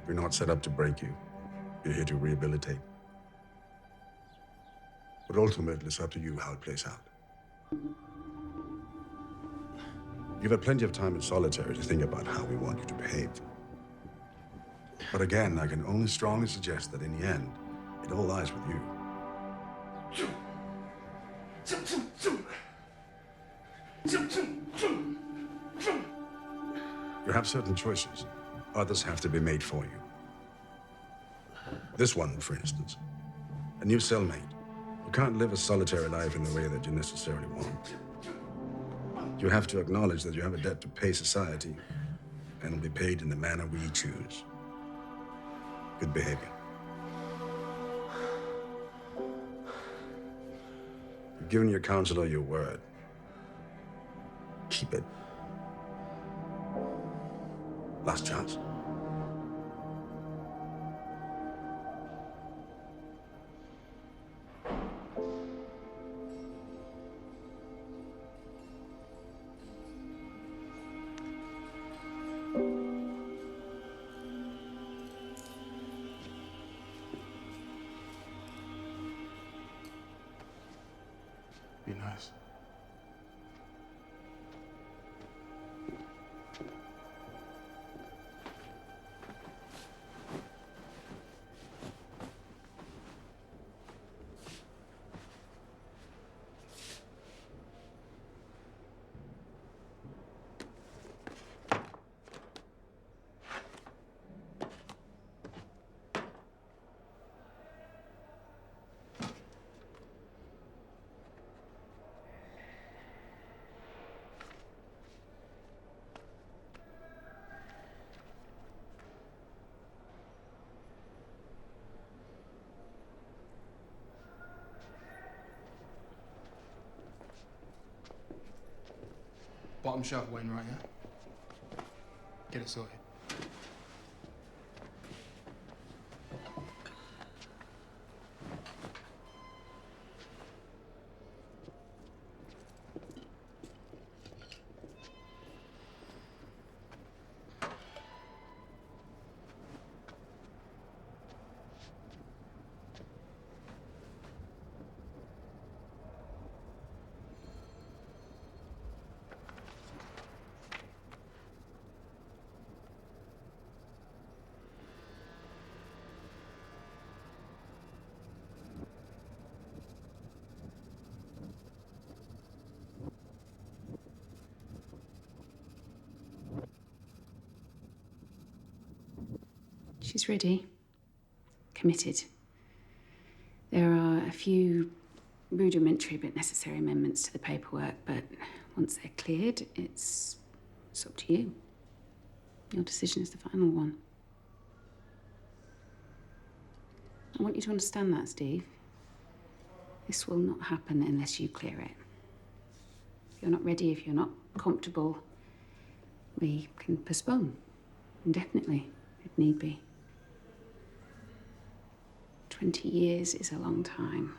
We're not set up to break you. We're here to rehabilitate. But ultimately, it's up to you how it plays out. You've had plenty of time in solitary to think about how we want you to behave. But again, I can only strongly suggest that in the end, it all lies with you. You have certain choices. Others have to be made for you. This one, for instance. A new cellmate. You can't live a solitary life in the way that you necessarily want. You have to acknowledge that you have a debt to pay society, and will be paid in the manner we choose. Good behavior. You've given your counselor your word. Keep it. Last chance. Be nice. Bottom shelf, Wainwright, yeah? Get it sorted. She's ready. Committed. There are a few rudimentary but necessary amendments to the paperwork, but once they're cleared, it's up to you. Your decision is the final one. I want you to understand that, Steve. This will not happen unless you clear it. If you're not ready, if you're not comfortable, we can postpone indefinitely, if need be. 20 years is a long time.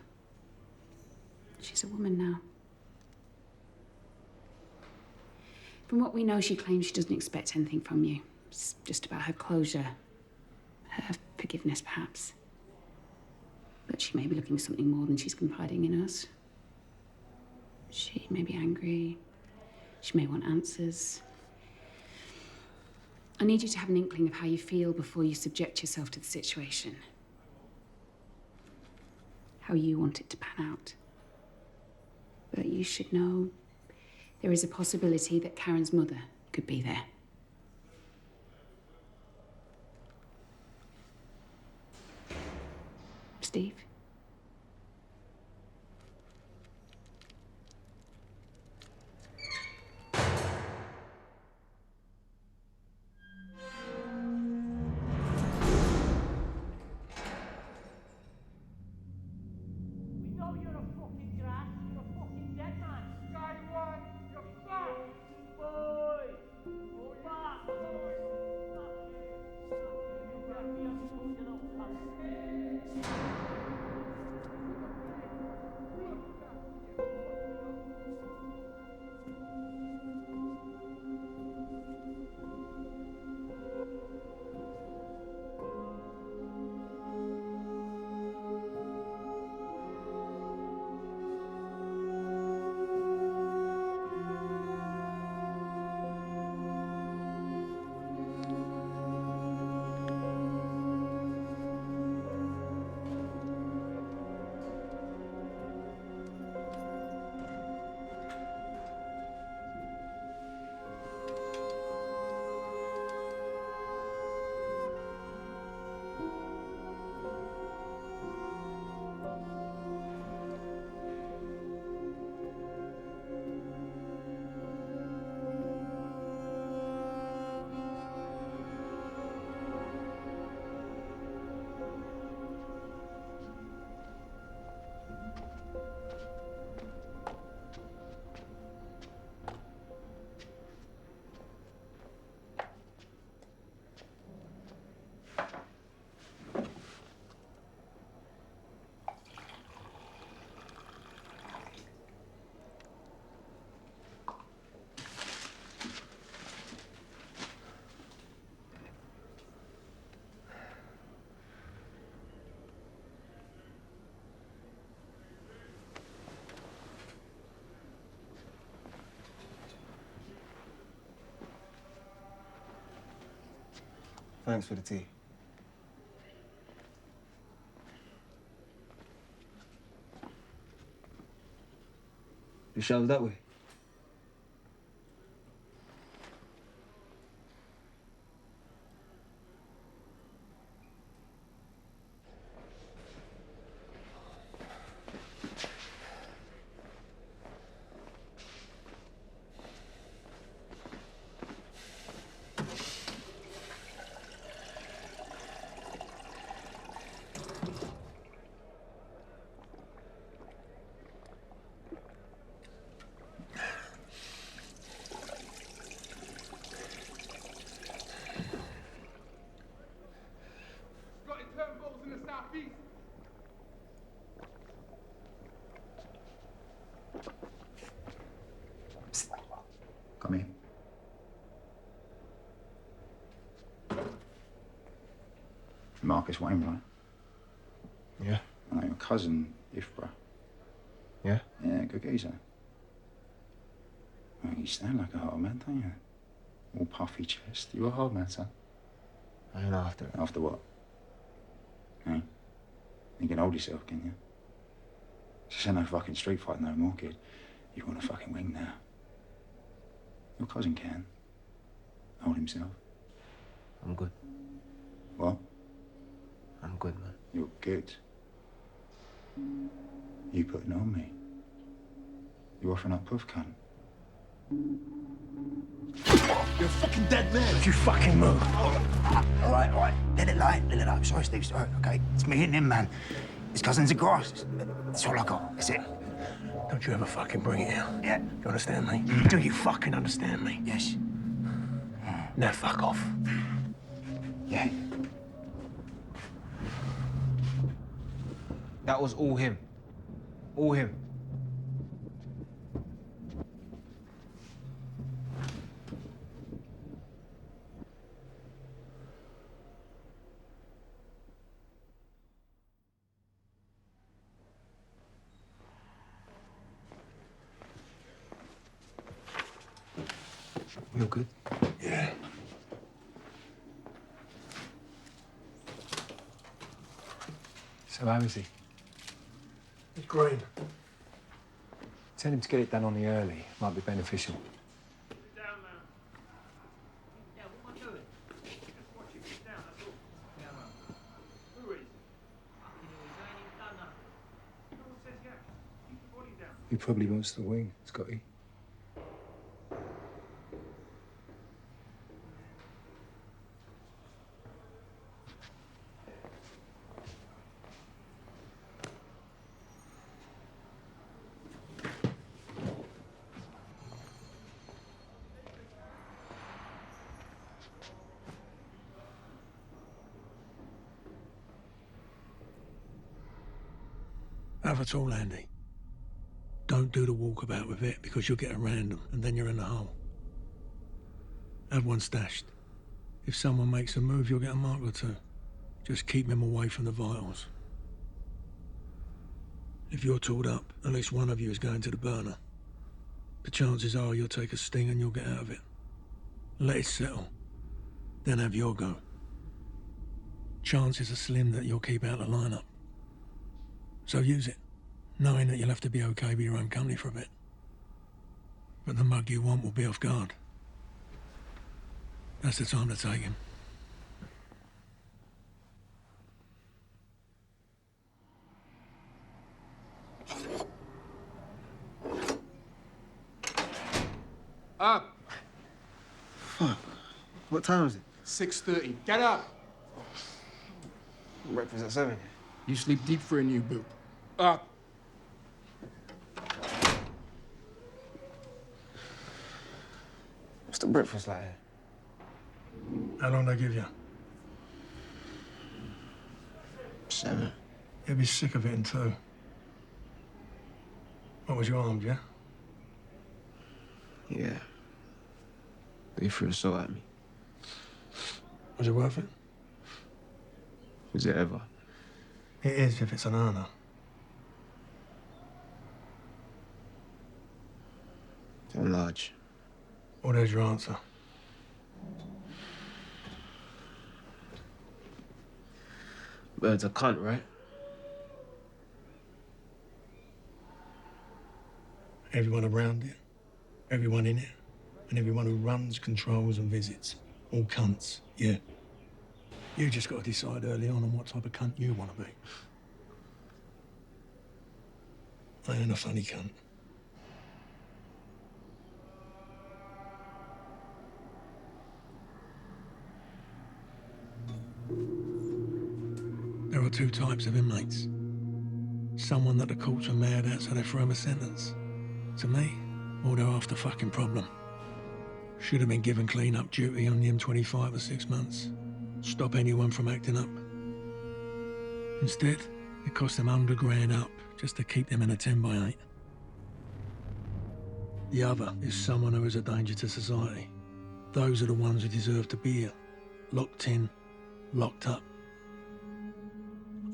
She's a woman now. From what we know, she claims she doesn't expect anything from you. It's just about her closure, her forgiveness, perhaps. But she may be looking for something more than she's confiding in us. She may be angry. She may want answers. I need you to have an inkling of how you feel before you subject yourself to the situation. How you want it to pan out. But you should know there is a possibility that Karen's mother could be there. Steve? Thanks for the tea. You shower that way? Marcus Wainwright. Yeah? I know your cousin, Ifra. Yeah? Yeah, good geezer. Well, you stand like a hard man, don't you? All puffy chest. You a hard man, son. I ain't after it. After what? Hey? You can hold yourself, can you? This ain't no fucking street fight no more, kid. You want a fucking wing now. Your cousin can. Hold himself. I'm good. What? I'm good, man. You're good. You putting on me. You offering up puff, cunt. You're a fucking dead man. Don't you fucking move. All right. Let it lie. I'm sorry, Steve. Sorry, okay? It's me and him, man. His cousin's a grass. That's all I got. That's it. Don't you ever fucking bring it out. Yeah. You understand me? Do you fucking understand me? Yes. Now fuck off. Yeah. That was all him. All him. You're good? Yeah. So how is he? It's green. Tell him to get it done on the early. Might be beneficial. He probably wants the wing, Scotty. Have it all, Andy. Don't do the walkabout with it because you'll get a random and then you're in the hole. Have one stashed. If someone makes a move, you'll get a mark or two. Just keep them away from the vitals. If you're tooled up, at least one of you is going to the burner. The chances are you'll take a sting and you'll get out of it. Let it settle. Then have your go. Chances are slim that you'll keep out the lineup. So use it, knowing that you'll have to be okay with your own company for a bit. But the mug you want will be off guard. That's the time to take him. Up. Fuck. What time is it? 6:30. Get up. Breakfast at 7. You sleep deep for a new boot. Up. What's the breakfast like here? How long did I give you? 7. You'll be sick of it in 2. What was your armed, yeah? Yeah. They threw a sword at me. Was it worth it? Was it ever? It is if it's an earner. They're large. Well, there's your answer. Bird's a cunt, right? Everyone around it, everyone in it, and everyone who runs, controls, and visits. All cunts, yeah. You just got to decide early on what type of cunt you want to be. I ain't a funny cunt. There are 2 types of inmates. Someone that the courts are mad at, so they throw him a sentence. To me, all they're after fucking problem. Should have been given clean-up duty on the M25 for 6 months. Stop anyone from acting up. Instead, it cost them $100 grand up just to keep them in a 10x8. The other is someone who is a danger to society. Those are the ones who deserve to be here. Locked in, locked up.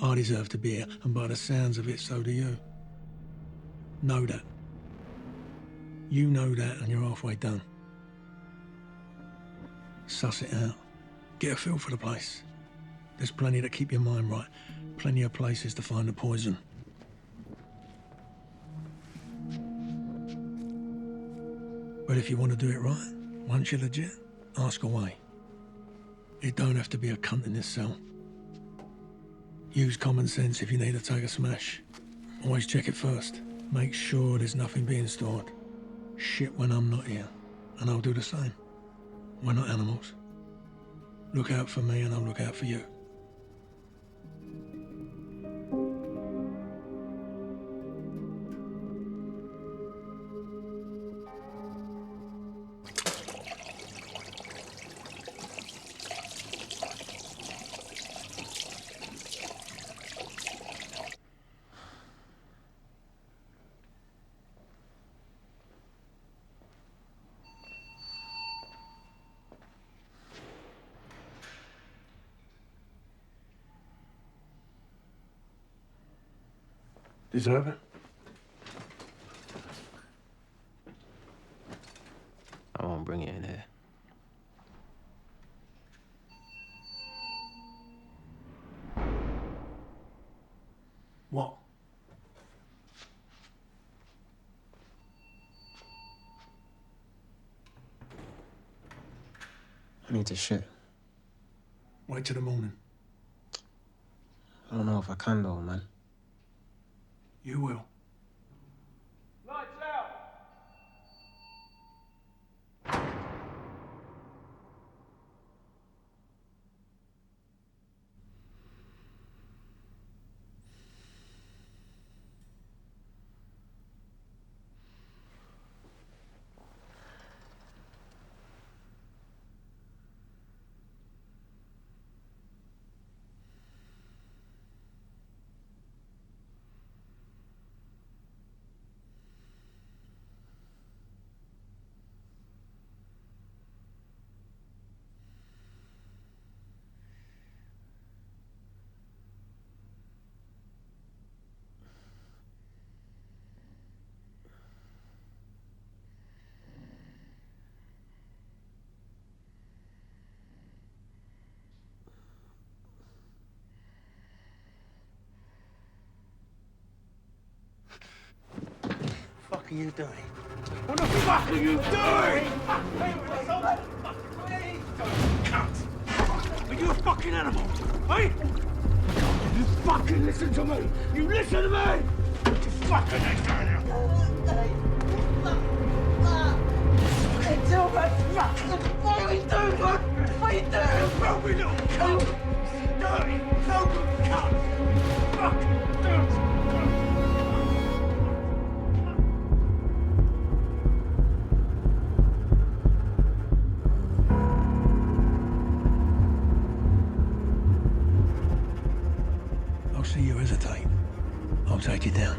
I deserve to be here, and by the sounds of it, so do you. Know that. You know that, and you're halfway done. Suss it out. Get a feel for the place. There's plenty to keep your mind right. Plenty of places to find the poison. But if you want to do it right, once you're legit, ask away. It don't have to be a cunt in this cell. Use common sense if you need to take a smash. Always check it first. Make sure there's nothing being stored. Shit when I'm not here. And I'll do the same. We're not animals. Look out for me and I'll look out for you. Deserve it? I won't bring it in here. What? I need to shit. Wait till the morning. I don't know if I can though, man. You will. What are you doing? What the fuck are you doing? Cunt! Are you a fucking animal? Hey? You fucking listen to me! You listen to me! You fucking listen! What are we doing? What are you doing? Filthy little cunt! Dirty, filthy cunt! Fucking dirty! I'll see you hesitate. I'll take you down.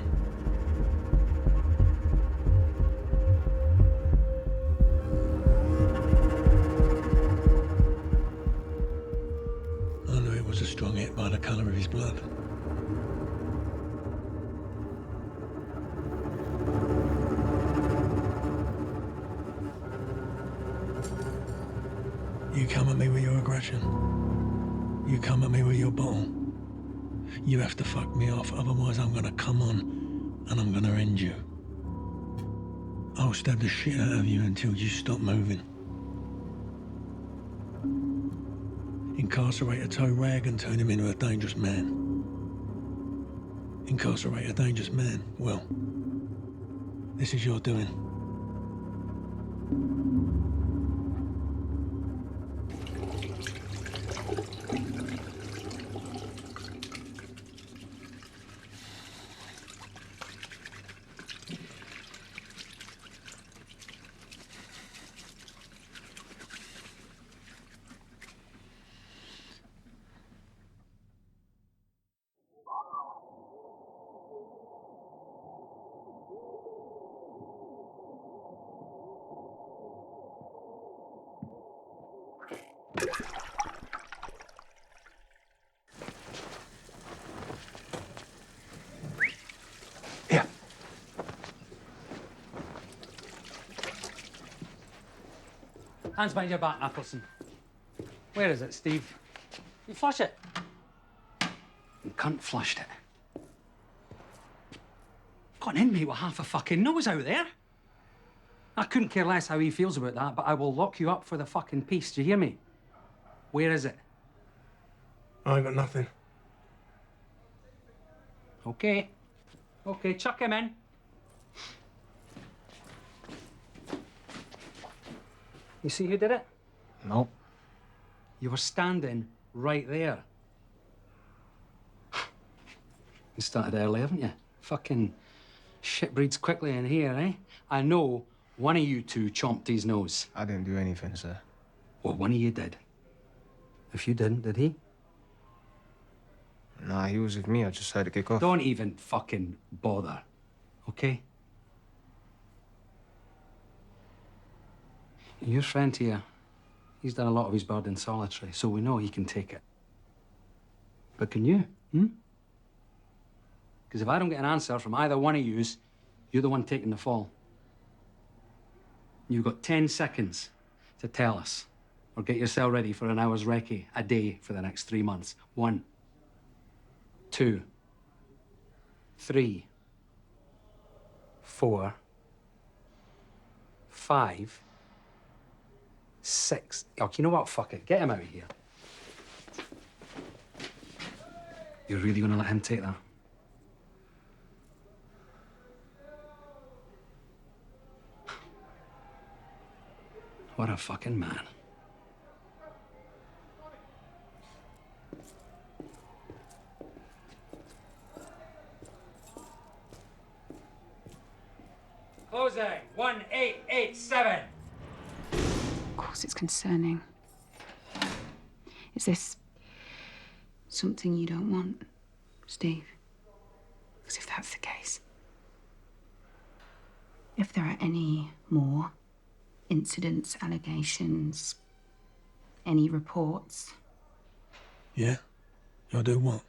I knew it was a strong hit by the colour of his blood. You come at me with your aggression. You come at me with your bottle. You have to fuck me off, otherwise I'm gonna come on and I'm gonna end you. I'll stab the shit out of you until you stop moving. Incarcerate a tow rag and turn him into a dangerous man. Incarcerate a dangerous man, well, this is your doing. Hands behind your back, Appleson. Where is it, Steve? You flush it. You cunt flushed it. Got an inmate with half a fucking nose out there. I couldn't care less how he feels about that, but I will lock you up for the fucking peace. Do you hear me? Where is it? I ain't got nothing. Okay. Okay, chuck him in. You see who did it? Nope. You were standing right there. You started early, haven't you? Fucking shit breeds quickly in here, eh? I know one of you two chomped his nose. I didn't do anything, sir. Well, one of you did. If you didn't, did he? Nah, he was with me. I just heard it kick off. Don't even fucking bother, okay? Your friend here, he's done a lot of his bird in solitary, so we know he can take it. But can you, Because if I don't get an answer from either one of yous, you're the one taking the fall. You've got 10 seconds to tell us, or get yourself ready for an hour's recce a day for the next 3 months. 1, 2, 3, 4, 5, 6. Oh, you know what? Fuck it. Get him out of here. You're really gonna let him take that? What a fucking man. Closing. 1887. Of course, it's concerning. Is this something you don't want, Steve? Because if that's the case, if there are any more incidents, allegations, any reports, Yeah? I do what?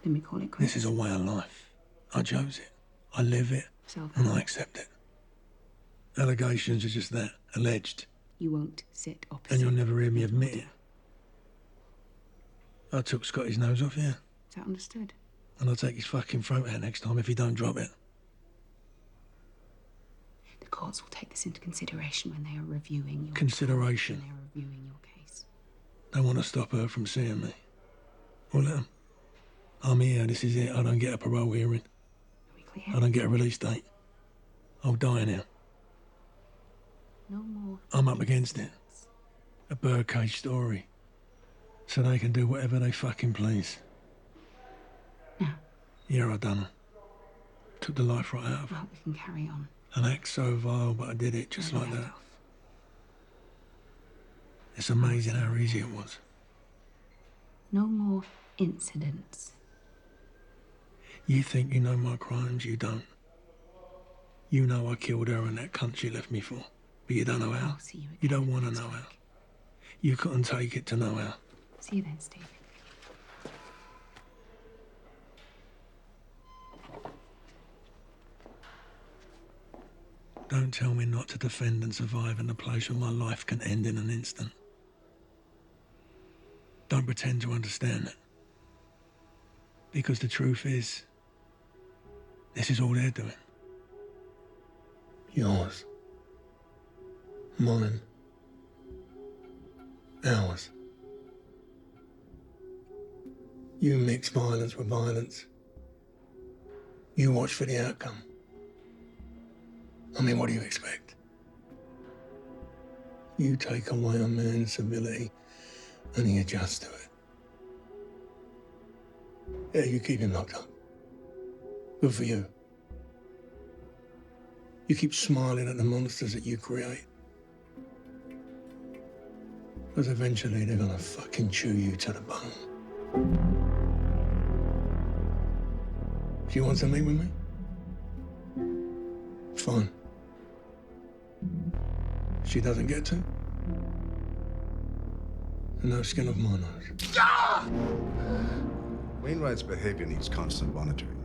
then we call it quits. This is a way of life. I chose it. I live it. And I accept it. Allegations are just that, alleged. You won't sit opposite. And you'll never hear me admit it. I took Scotty's nose off, yeah. Is that understood? And I'll take his fucking throat out next time if he don't drop it. The courts will take this into consideration when they are reviewing your Consideration. When they are reviewing your case. They want to stop her from seeing me. Well, let 'em. I'm here, this is it. I don't get a parole hearing. Are we clear? I don't get a release date. I'll die now. No more. I'm up against it. A birdcage story. So they can do whatever they fucking please. Now, Yeah, I done 'em. Took the life right out of her. well, we can carry on. An act so vile, but I did it just Where like we that. left off. It's amazing how easy it was. No more incidents. You think you know my crimes, you don't. You know I killed her and that cunt she left me for. But you don't know how. I'll see you again. You don't want to next know how. week. You couldn't take it to know how. See you then, Steve. Don't tell me not to defend and survive in a place where my life can end in an instant. Don't pretend to understand it. Because the truth is, this is all they're doing. Yours. Mine. Ours. You mix violence with violence. You watch for the outcome. I mean, what do you expect? You take away a man's civility and he adjusts to it. Yeah, you keep him locked up. Good for you. You keep smiling at the monsters that you create. Because eventually they're gonna fucking chew you to the bone. Do you want to meet with me? Fine. She doesn't get to? No skin of my nose. Wainwright's behavior needs constant monitoring.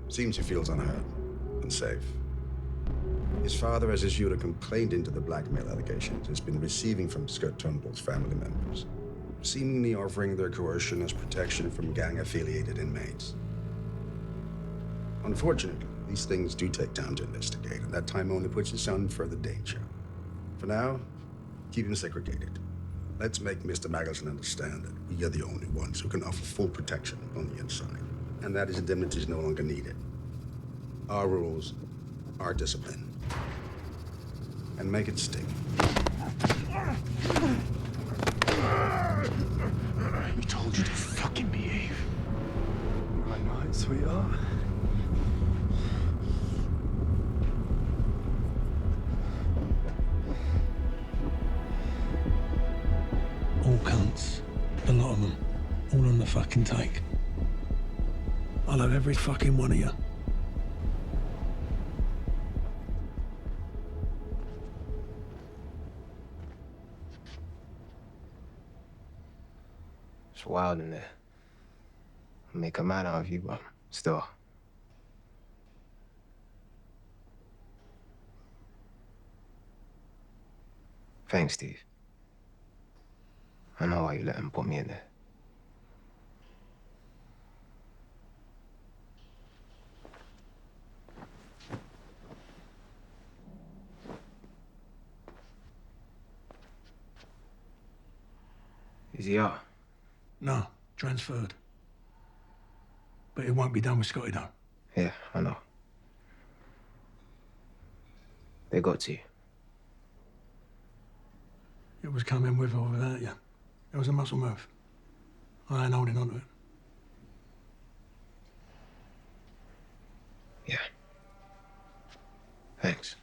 Seems he feels unheard and safe. His father has issued a complaint into the blackmail allegations it's been receiving from Scott Turnbull's family members, seemingly offering their coercion as protection from gang-affiliated inmates. Unfortunately, these things do take time to investigate, and that time only puts his son in further danger. For now, keep him segregated. Let's make Mr. Maggelson understand that we are the only ones who can offer full protection on the inside, and that his indemnity is no longer needed. Our rules, our discipline, and make it stick. We told you to fucking behave. Right, sweetheart. All cunts. A lot of them. All on the fucking take. I'll have every fucking one of you. It's wild in there. Make a man out of you, but still. Thanks, Steve. I know why you let him put me in there. Is he out? No, transferred. But it won't be done with Scotty, though. Yeah, I know. They got to you. It was coming with or without you. It was a muscle move. I ain't holding on to it. Yeah. Thanks.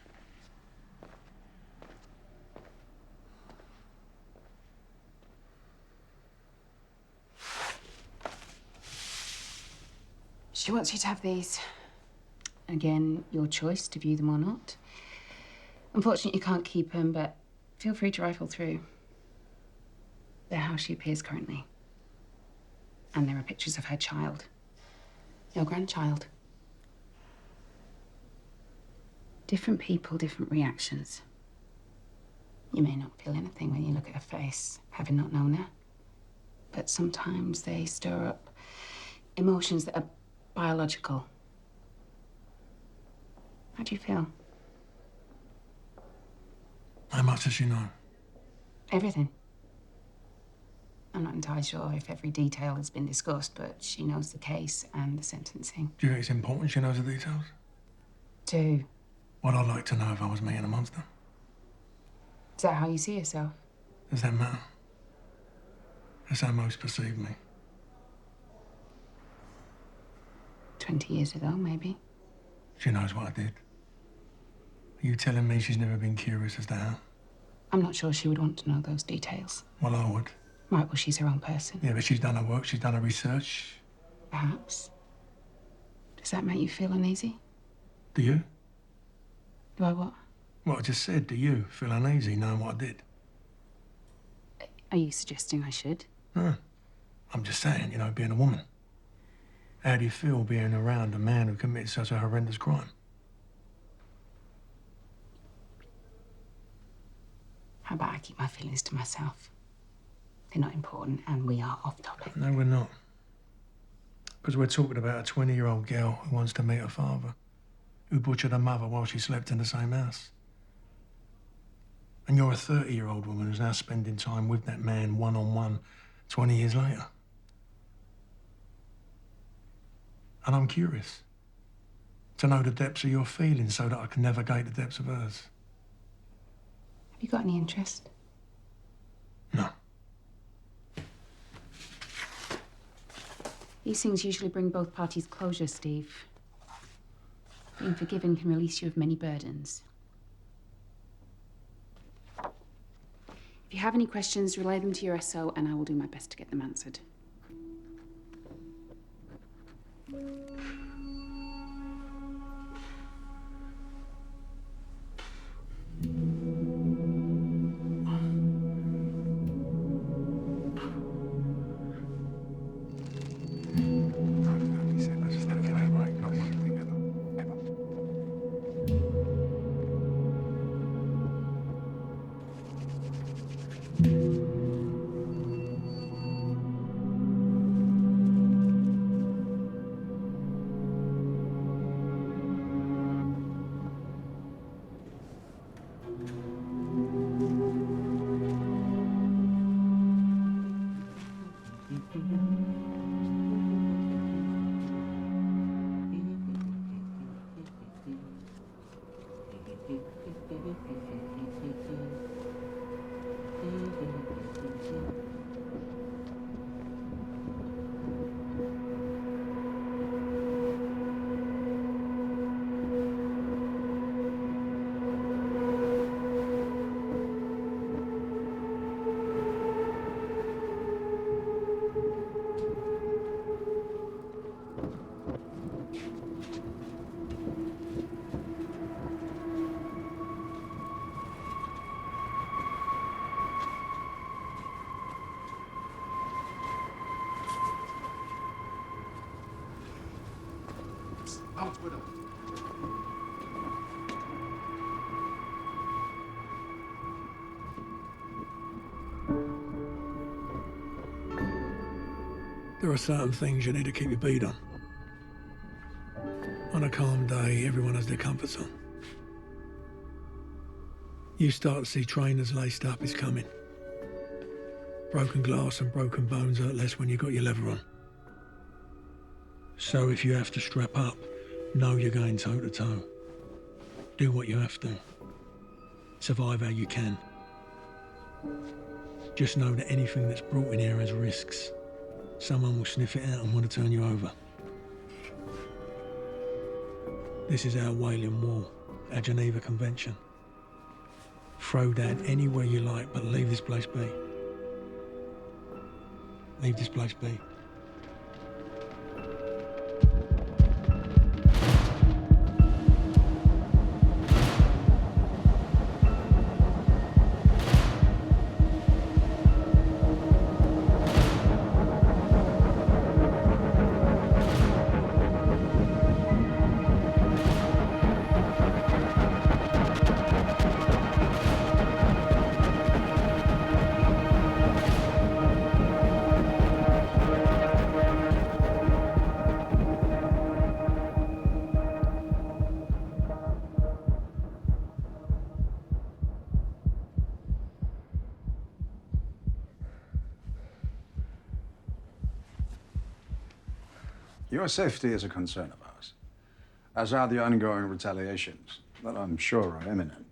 She wants you to have these. Again, your choice to view them or not. Unfortunately, you can't keep them, but feel free to rifle through. They're how she appears currently. And there are pictures of her child. Your grandchild. Different people, different reactions. You may not feel anything when you look at her face, having not known her. But sometimes they stir up emotions that are biological. How do you feel? How much does she know? Everything. I'm not entirely sure if every detail has been discussed, but she knows the case and the sentencing. Do you think it's important she knows the details? Do. What I'd like to know if I was meeting a monster. Is that how you see yourself? Does that matter? That's how most perceive me. 20 years ago, maybe. She knows what I did. Are you telling me she's never been curious as to how? I'm not sure she would want to know those details. Well, I would. Right, well, she's her own person. Yeah, but she's done her work, she's done her research. Perhaps. Does that make you feel uneasy? Do you? Do I what? What I just said, do you feel uneasy knowing what I did? Are you suggesting I should? No. I'm just saying, you know, being a woman. How do you feel being around a man who committed such a horrendous crime? How about I keep my feelings to myself? They're not important, and we are off topic. No, we're not. Because we're talking about a 20-year-old girl who wants to meet her father, who butchered her mother while she slept in the same house. And you're a 30-year-old woman who's now spending time with that man one-on-one 20 years later. And I'm curious to know the depths of your feelings so that I can navigate the depths of hers. Have you got any interest? No. These things usually bring both parties closure, Steve. Being forgiven can release you of many burdens. If you have any questions, relay them to your SO, and I will do my best to get them answered. Out with him. There are certain things you need to keep your beat on. On a calm day, everyone has their comfort zone. You start to see trainers laced up is coming. Broken glass and broken bones hurt less when you got your leather on. So if you have to strap up, know you're going toe to toe. Do what you have to. Survive how you can. Just know that anything that's brought in here has risks. Someone will sniff it out and want to turn you over. This is our Wailing Wall, our Geneva Convention. Throw down anywhere you like, but leave this place be. Leave this place be. Your safety is a concern of ours, as are the ongoing retaliations that I'm sure are imminent.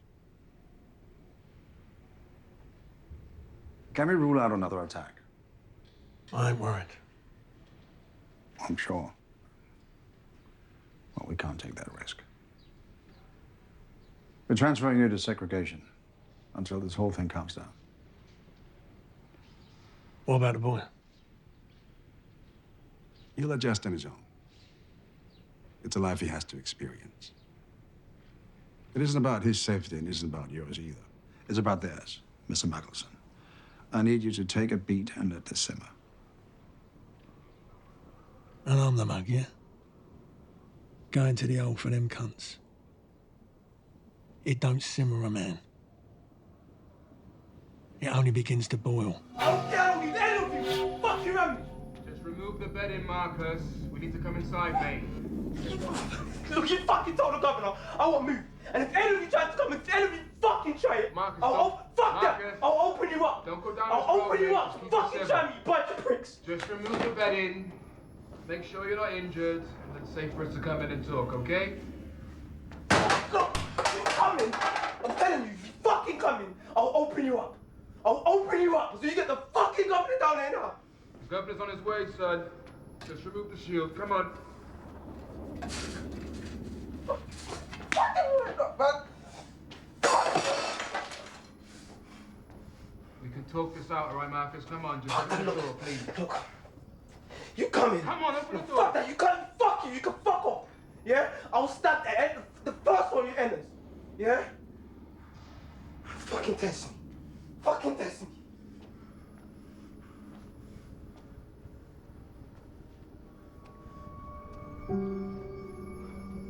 Can we rule out another attack? I ain't worried. I'm sure. Well, we can't take that risk. We're transferring you to segregation until this whole thing calms down. What about the boy? He'll adjust on his own. It's a life he has to experience. It isn't about his safety and it isn't about yours either. It's about theirs, Mr. Michelson. I need you to take a beat and let this simmer. And I'm the mug, yeah? Going to the hole for them cunts. It don't simmer a man. It only begins to boil. I'll down you, any of you! Fuck you around me! Just remove the bedding, Marcus. We need to come inside, mate. Look, you fucking told the governor I won't move. And if any of you try to come, if any of you fucking try it, Marcus, fuck that! Marcus, I'll open you up! Don't go down I'll this road, open you mate. up! Just keep Fucking it try civil. me, you bunch of pricks! Just remove the bedding. Make sure you're not injured. And it's safe for us to come in and talk, okay? Look, you're coming! I'm telling you, you're fucking coming! I'll open you up! I'll open you up so you get the fucking governor down here now! The governor's on his way, son. Just remove the shield. Come on. We can talk this out, all right, Marcus? Come on, just open the door, please. Look, you coming? Come on, open the door. Fuck that, you can't, fuck you can fuck off! Yeah? I'll stab the first one you enters. Yeah? Fucking test me. Fucking test me.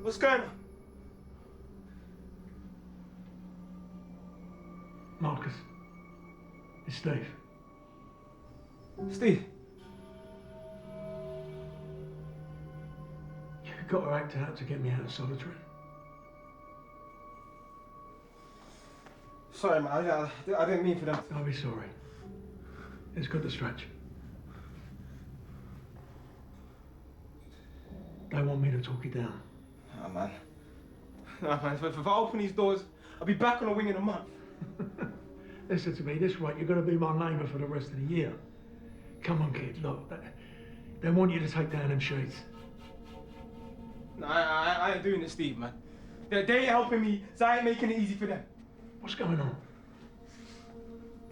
What's going on? Marcus. It's Steve. Steve. You've got to act out to get me out of solitary. Sorry, man. I didn't mean for them. I'll be sorry. It's good to stretch. They want me to talk you down. Oh, man. No, man. If I open these doors, I'll be back on the wing in a month. Listen to me, this right, you're going to be my neighbour for the rest of the year. Come on, kid, look. They want you to take down them sheets. Nah, I ain't doing this, Steve, man. They ain't helping me, so I ain't making it easy for them. What's going on?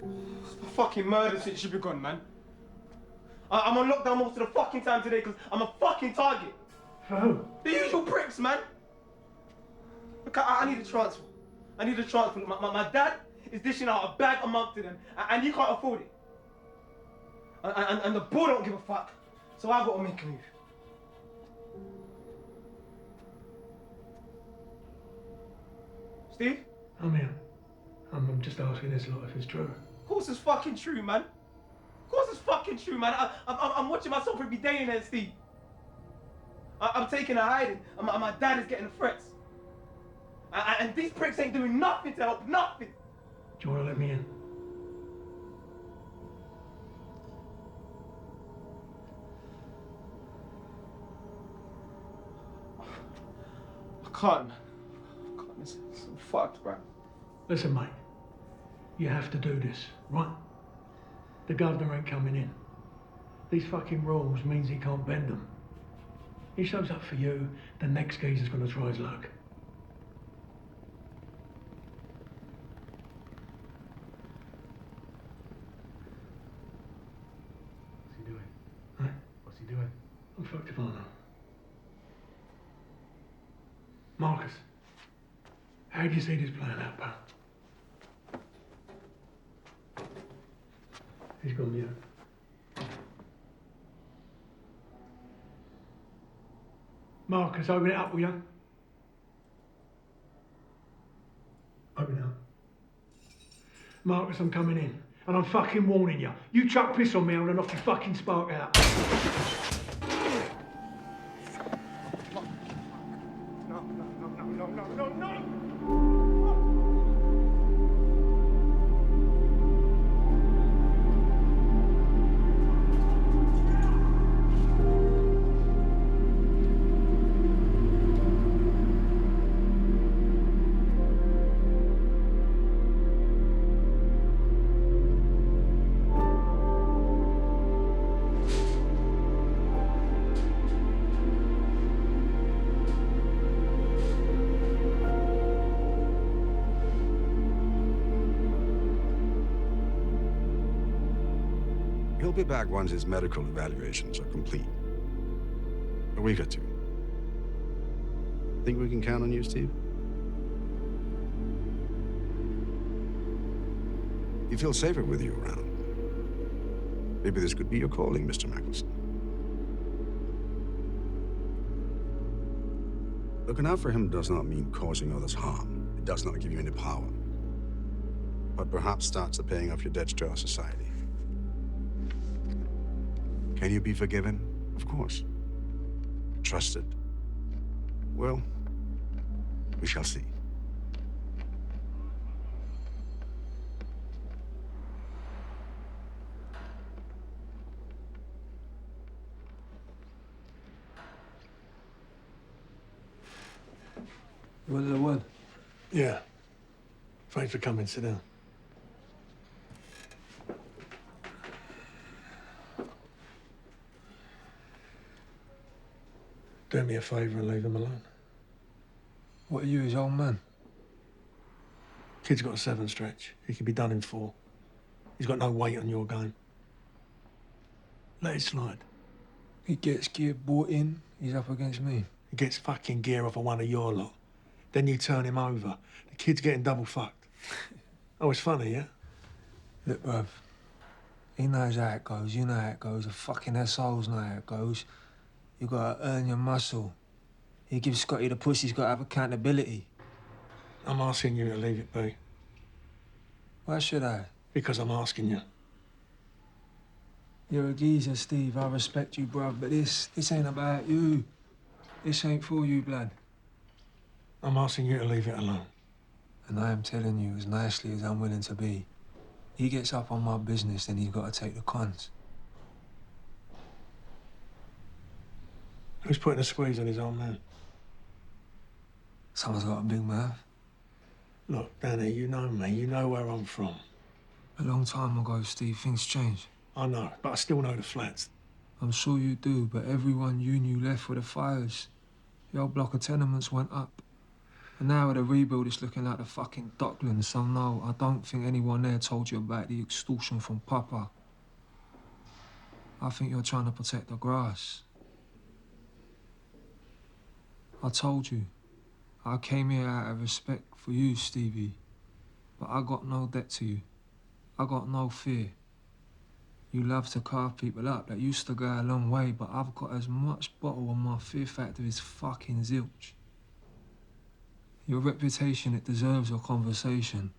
My fucking murder shit should be gone, man. I'm on lockdown most of the fucking time today because I'm a fucking target. For who? The usual pricks, man. Look, I need a transfer. I need a transfer. My dad is dishing out a bag a month to them, and you can't afford it. And the board don't give a fuck, so I gotta make a move. Steve? I'm here. I'm just asking this lot if it's true. Of course it's fucking true, man. Of course it's fucking true, man. I'm watching myself every day in there, Steve. I'm taking a hiding, and my dad is getting threats. And these pricks ain't doing nothing to help, nothing. Do you want to let me in? I can't, man. I can't. It's so fucked, bro. Listen, mate. You have to do this, right? The governor ain't coming in. These fucking rules means he can't bend them. He shows up for you, the next geezer's gonna try his luck. What's he doing? Huh? What's he doing? I'm fucked if I know. Marcus, how do you see this playing out, pal? He's gone mute. Marcus, open it up, will you? Open it up. Marcus, I'm coming in. And I'm fucking warning you. You chuck piss on me, I'm gonna knock your fucking spark out. He'll be back once his medical evaluations are complete. A week or two. Think we can count on you, Steve? You feel safer with you around. Maybe this could be your calling, Mr. Michelson. Looking out for him does not mean causing others harm. It does not give you any power. But perhaps starts the paying off your debts to our society. Can you be forgiven? Of course. Trusted? Well, we shall see. What did I want? Yeah. Thanks for coming. Sit down. Do me a favour and leave him alone. What are you, his old man? Kid's got a 7 stretch. He can be done in 4. He's got no weight on your game. Let it slide. He gets gear bought in, he's up against me. He gets fucking gear off of one of your lot. Then you turn him over. The kid's getting double fucked. Oh, it's funny, yeah? Look, bruv, he knows how it goes, you know how it goes, the fucking assholes know how it goes. You gotta earn your muscle. He gives Scotty the push, he's gotta have accountability. I'm asking you to leave it be. Why should I? Because I'm asking you. You're a geezer, Steve, I respect you, bruv, but this ain't about you. This ain't for you, blood. I'm asking you to leave it alone. And I am telling you, as nicely as I'm willing to be, he gets up on my business, then he's gotta take the cons. Who's putting a squeeze on his old man? Someone's got a big mouth. Look, Danny, you know me. You know where I'm from. A long time ago, Steve, things changed. I know, but I still know the flats. I'm sure you do, but everyone you knew left with the fires. The old block of tenements went up. And now with the rebuild, it's looking like the fucking Docklands. So no, I don't think anyone there told you about the extortion from Papa. I think you're trying to protect the grass. I told you, I came here out of respect for you, Stevie. But I got no debt to you. I got no fear. You love to carve people up. That used to go a long way, but I've got as much bottle on my fear factor as fucking zilch. Your reputation, it deserves a conversation.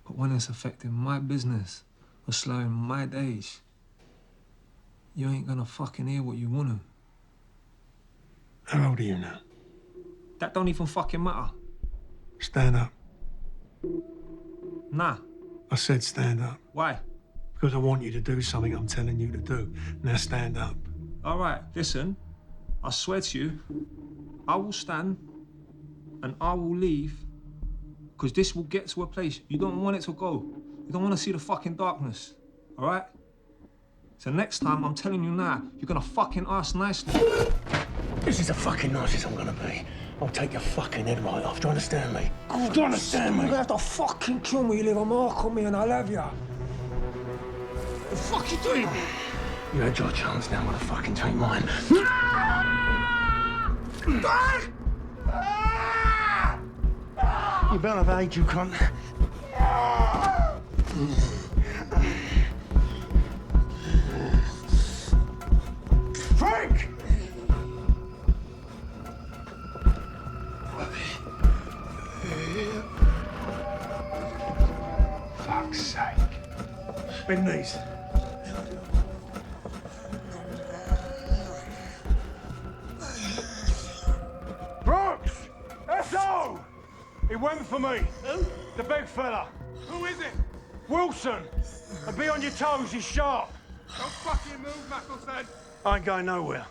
But when it's affecting my business or slowing my days, you ain't gonna fucking hear what you wanna. How old are you now? That don't even fucking matter. Stand up. Nah. I said stand up. Why? Because I want you to do something I'm telling you to do. Now stand up. All right, listen. I swear to you, I will stand and I will leave because this will get to a place you don't want it to go. You don't want to see the fucking darkness, all right? So next time, I'm telling you now, you're gonna fucking ask nicely. This is the fucking nicest I'm gonna be. I'll take your fucking head right off. Do you understand me? Do you understand me? You're gonna have to fucking kill me. You leave a mark on me and I love you. The fuck you doing? You had your chance, now I'm gonna fucking take mine. You better have age, you cunt. Frank! Fuck's sake. Bend these. Brooks! S.O.! He went for me. Who? The big fella. Who is it? Wilson! And be on your toes, he's sharp. Don't fucking move, Mackelson. I ain't going nowhere.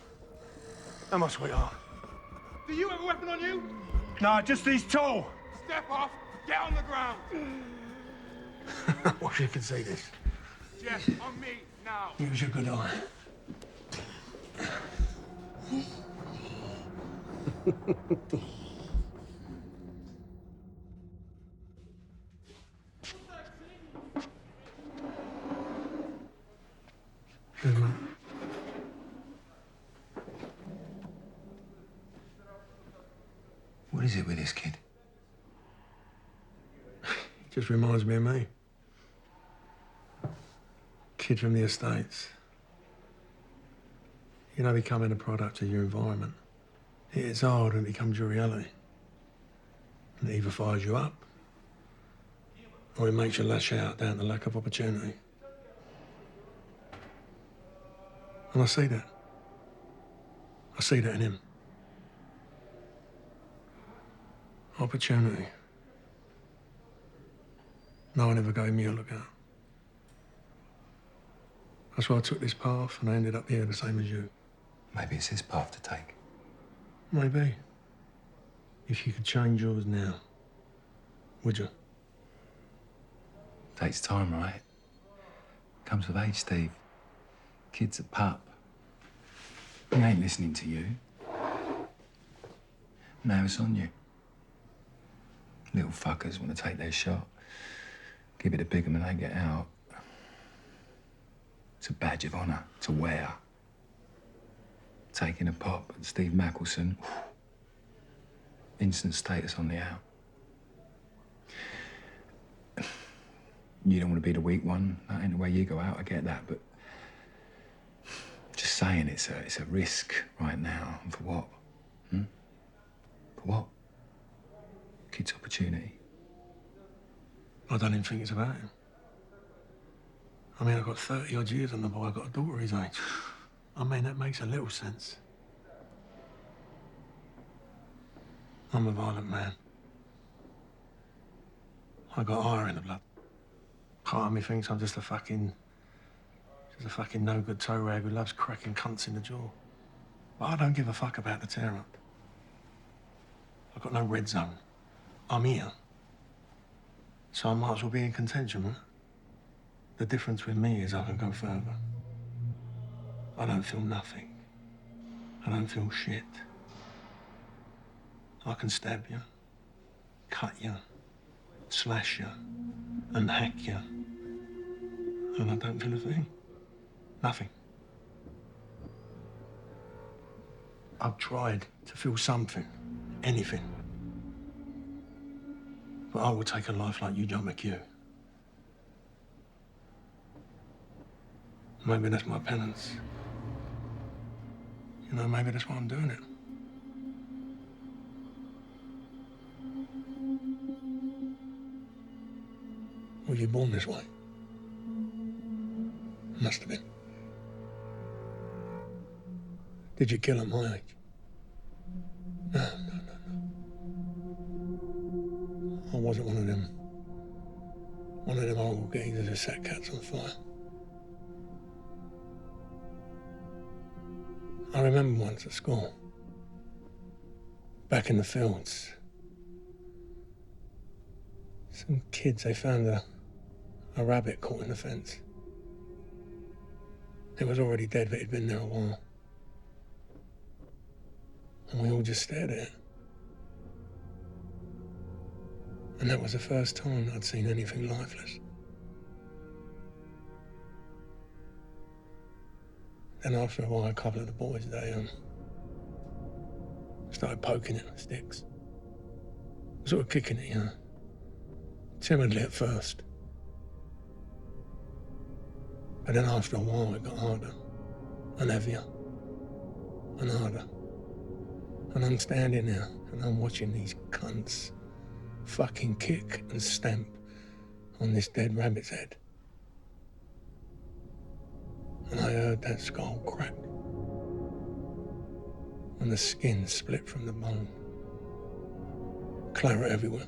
Am I, sweetheart? Do you have a weapon on you? No, just these two. Step off. Get on the ground. Wish you could see this. Jeff, on me, now. Use your good eye. Good man. What is it with this kid? Just reminds me of me. Kid from the estates. You know, becoming a product of your environment. It's hard when it becomes your reality. And it either fires you up, or it makes you lash out down to lack of opportunity. And I see that. I see that in him. Opportunity. No one ever gave me a lookout. That's why I took this path and I ended up here the same as you. Maybe it's his path to take. Maybe. If you could change yours now, would you? Takes time, right? Comes with age, Steve. Kid's a pup. He ain't listening to you. Now it's on you. Little fuckers want to take their shot. Give it a big 'em and they get out. It's a badge of honour to wear. Taking a pop at Steve Mackelson. Instant status on the out. You don't want to be the weak one. That ain't the way you go out, I get that, but just saying it's a risk right now. And for what? For what? Kid's opportunity. I don't even think it's about him. I mean, I've got 30-odd years on the boy. I've got a daughter his age. I mean, that makes a little sense. I'm a violent man. I got ire in the blood. Part of me thinks I'm just a fucking no-good toe rag who loves cracking cunts in the jaw. But I don't give a fuck about the tear-up. I've got no red zone. I'm here. So I might as well be in contention, man. The difference with me is I can go further. I don't feel nothing. I don't feel shit. I can stab you, cut you, slash you, and hack you. And I don't feel a thing. Nothing. I've tried to feel something, anything. But I will take a life like you, John McHugh. Maybe that's my penance. You know, maybe that's why I'm doing it. Were you born this way? Must have been. Did you kill at my age? No. I wasn't one of them. One of them horrible geezers who set cats on fire. I remember once at school, back in the fields, some kids, they found a rabbit caught in the fence. It was already dead, but it'd been there a while. And we all just stared at it. And that was the first time I'd seen anything lifeless. Then after a while, a couple of the boys, they started poking it with sticks. Sort of kicking it, you know. Timidly at first. But then after a while, it got harder and heavier and harder. And I'm standing there and I'm watching these cunts fucking kick and stamp on this dead rabbit's head. And I heard that skull crack. And the skin split from the bone. Claret everywhere.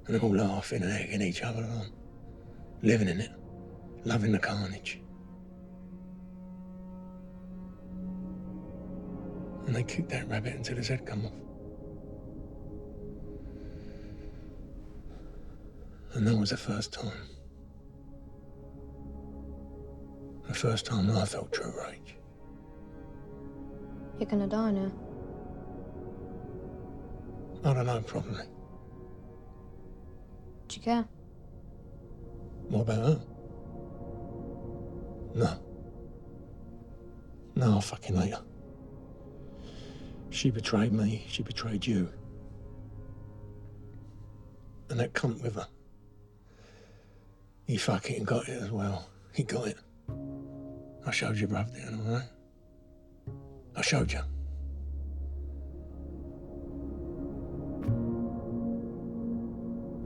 And they're all laughing and egging each other on. Living in it. Loving the carnage. And they kicked that rabbit until his head come off. And that was the first time. The first time that I felt true rage. You're gonna die now. I don't know, probably. Do you care? What about her? No. No, I fucking hate her. She betrayed me, she betrayed you. And that cunt with her. He fucking got it as well. He got it. I showed you, bruv, didn't I? I showed you.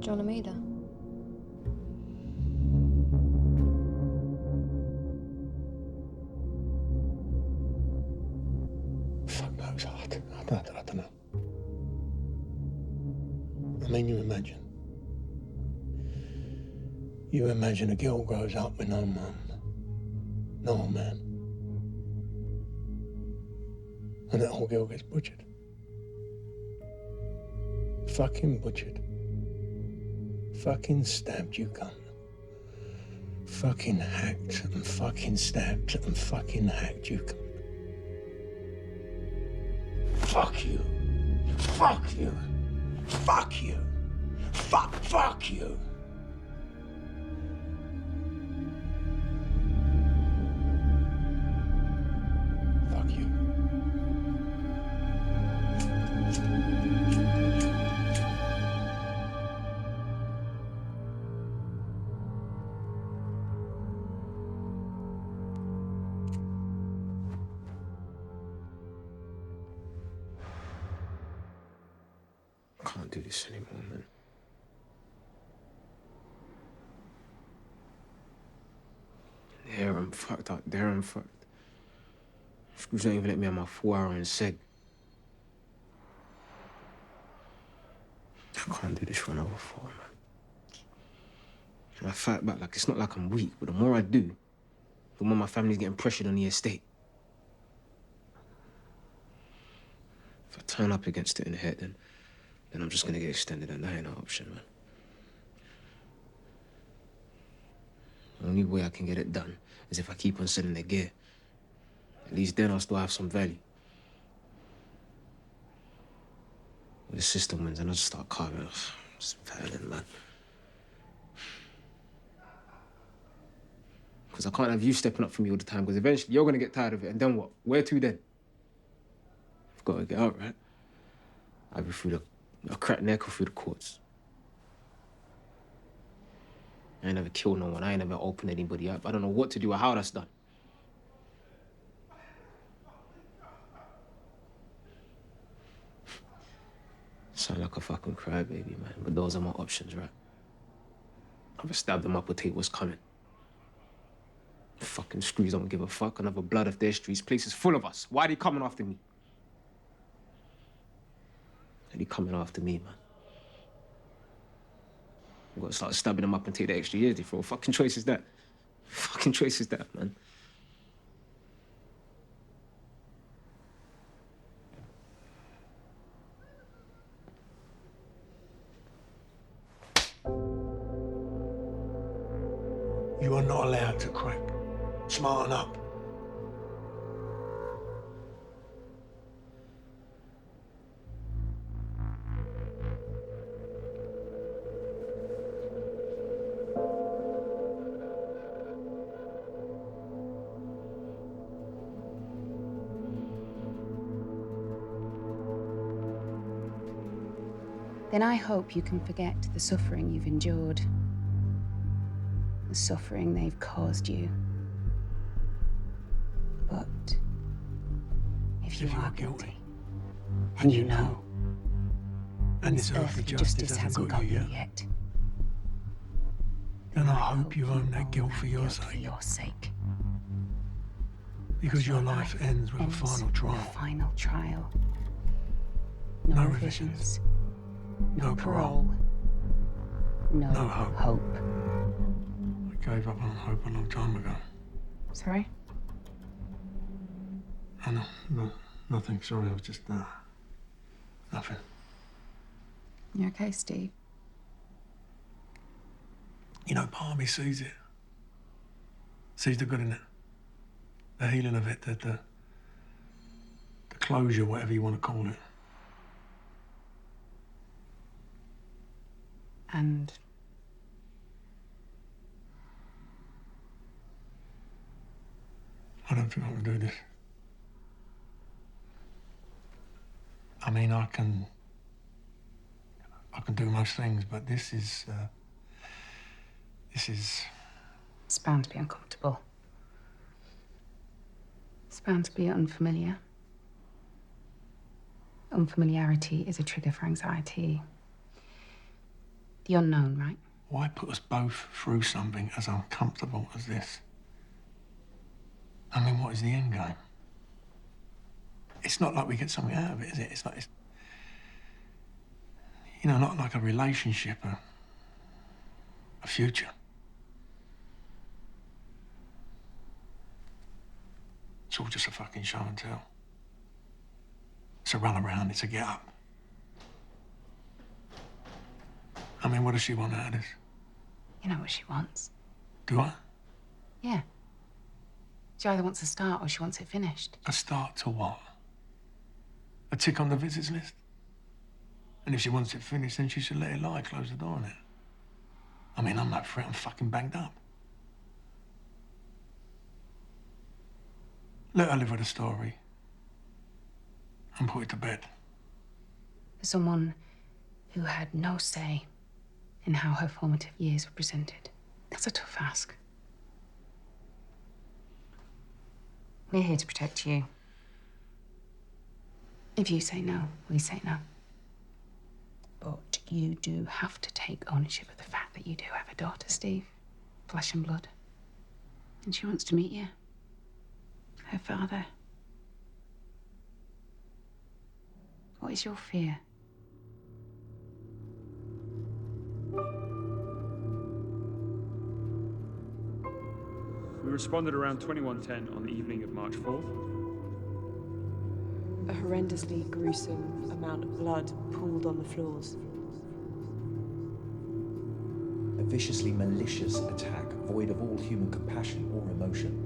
Do you want to meet her? Fuck knows, I don't know. I mean, you imagine. You imagine a girl grows up with no mum, no man. And that whole girl gets butchered. Fucking butchered. Fucking stabbed, you cunt. Fucking hacked and fucking stabbed and fucking hacked, you cunt. Fuck you. Fuck you. Fuck you. Fuck you. Fuck you. I can't do this anymore, man. There I'm fucked up. There I'm fucked. Schools don't even let me have my 4-hour in seg. I can't do this for another 4, man. And I fight back like it's not like I'm weak, but the more I do, the more my family's getting pressured on the estate. If I turn up against it in the head, then I'm just gonna get extended, and that ain't an option, man. The only way I can get it done is if I keep on selling the gear. At least then I'll still have some value. When the system wins and I just start carving off. It's violent, man. Because I can't have you stepping up for me all the time, because eventually you're gonna get tired of it, and then what? Where to then? I've got to get out, right? Either through a cracked neck or through the courts. I ain't never killed no one. I ain't never opened anybody up. I don't know what to do or how that's done. Sound like a fucking crybaby, man. But those are my options, right? Either stab them up or take what's coming. Fucking screws don't give a fuck. Another blood of their streets. Place is full of us. Why are they coming after me? Are they coming after me, man? I've got to start stabbing them up and take the extra years they throw. Fucking choice is that? Fucking choice is that, man? You are not allowed to crack. Smarten up. Then I hope you can forget the suffering you've endured. The suffering they've caused you. But if you are guilty, and you know, and this this earthly earthly justice justice hasn't got you yet, then I hope you own that guilt for your for sake. your sake. Because your life ends with a final trial. Final trial. No No revisions. No parole. No No hope. hope. I gave up on hope a long time ago. Sorry? I know. No, nothing. Sorry, I was just, nothing. You okay, Steve? You know, part of me sees it. Sees the good in it. The healing of it, the closure, whatever you want to call it. And I don't think I can do this. I mean, I can do most things, but this is it's bound to be uncomfortable. It's bound to be unfamiliar. Unfamiliarity is a trigger for anxiety. The unknown, right? why put us both through something as uncomfortable as this? I mean, what is the end game? It's not like we get something out of it, is it? It's like, you know, not like a relationship, a future. It's all just a fucking show and tell. It's a run around, it's a get up. I mean, what does she want out of this? You know what she wants. Do I? Yeah. She either wants a start or she wants it finished. A start to what? A tick on the visits list? And if she wants it finished, then she should let it lie, close the door on it. I mean, I'm not for it, I'm fucking banged up. Let her live with a story. And put it to bed. For someone who had no say in how her formative years were presented. That's a tough ask. We're here to protect you. If you say no, we say no. But you do have to take ownership of the fact that you do have a daughter, Steve. Flesh and blood. And she wants to meet you. Her father. What is your fear? We responded around 21:10 on the evening of March 4th. A horrendously gruesome amount of blood pooled on the floors. a viciously malicious attack void of all human compassion or emotion.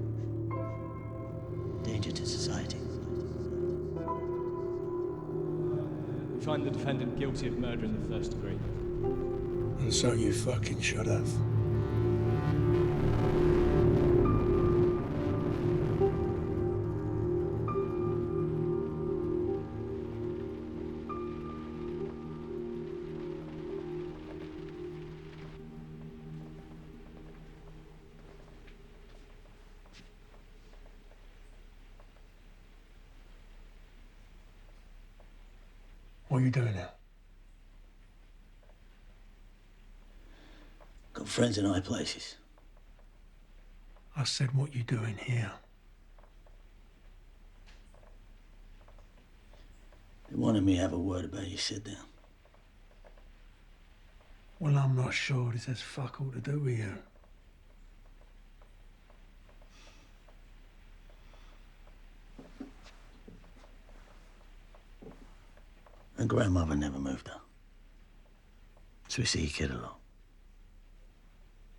Danger to society. We find the defendant guilty of murder in the first degree. And so you fucking should have. What are you doing now? Got friends in high places. I said, what you doing here? They wanted me to have a word about you. Sit down. Well, I'm not sure this has fuck all to do with you. Her grandmother never moved her. So we see your kid a lot.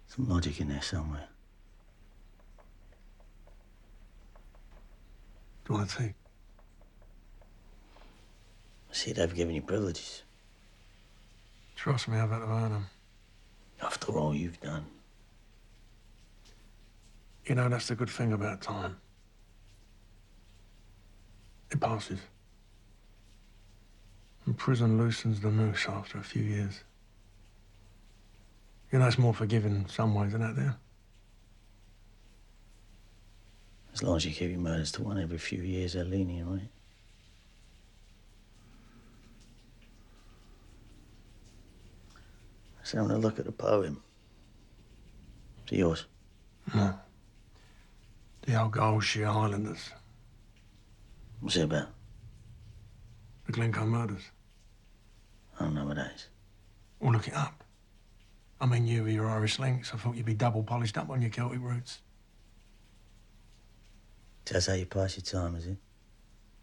Some logic in there somewhere. Do you want to take? I see they've given you privileges. Trust me, I've had to earn them. After all you've done. You know, that's the good thing about time. It passes. And prison loosens the noose after a few years. You know, it's more forgiving in some ways than that there. As long as you keep your murders to one every few years, they're lenient, right? Let's have a look at the poem. Is it yours? No. The old Goldshire Highlanders. What's it about? The Glencoe murders. I don't know what that is. Well, look it up. I mean, you with your Irish links, I thought you'd be double polished up on your Celtic roots. That's how you pass your time, is it?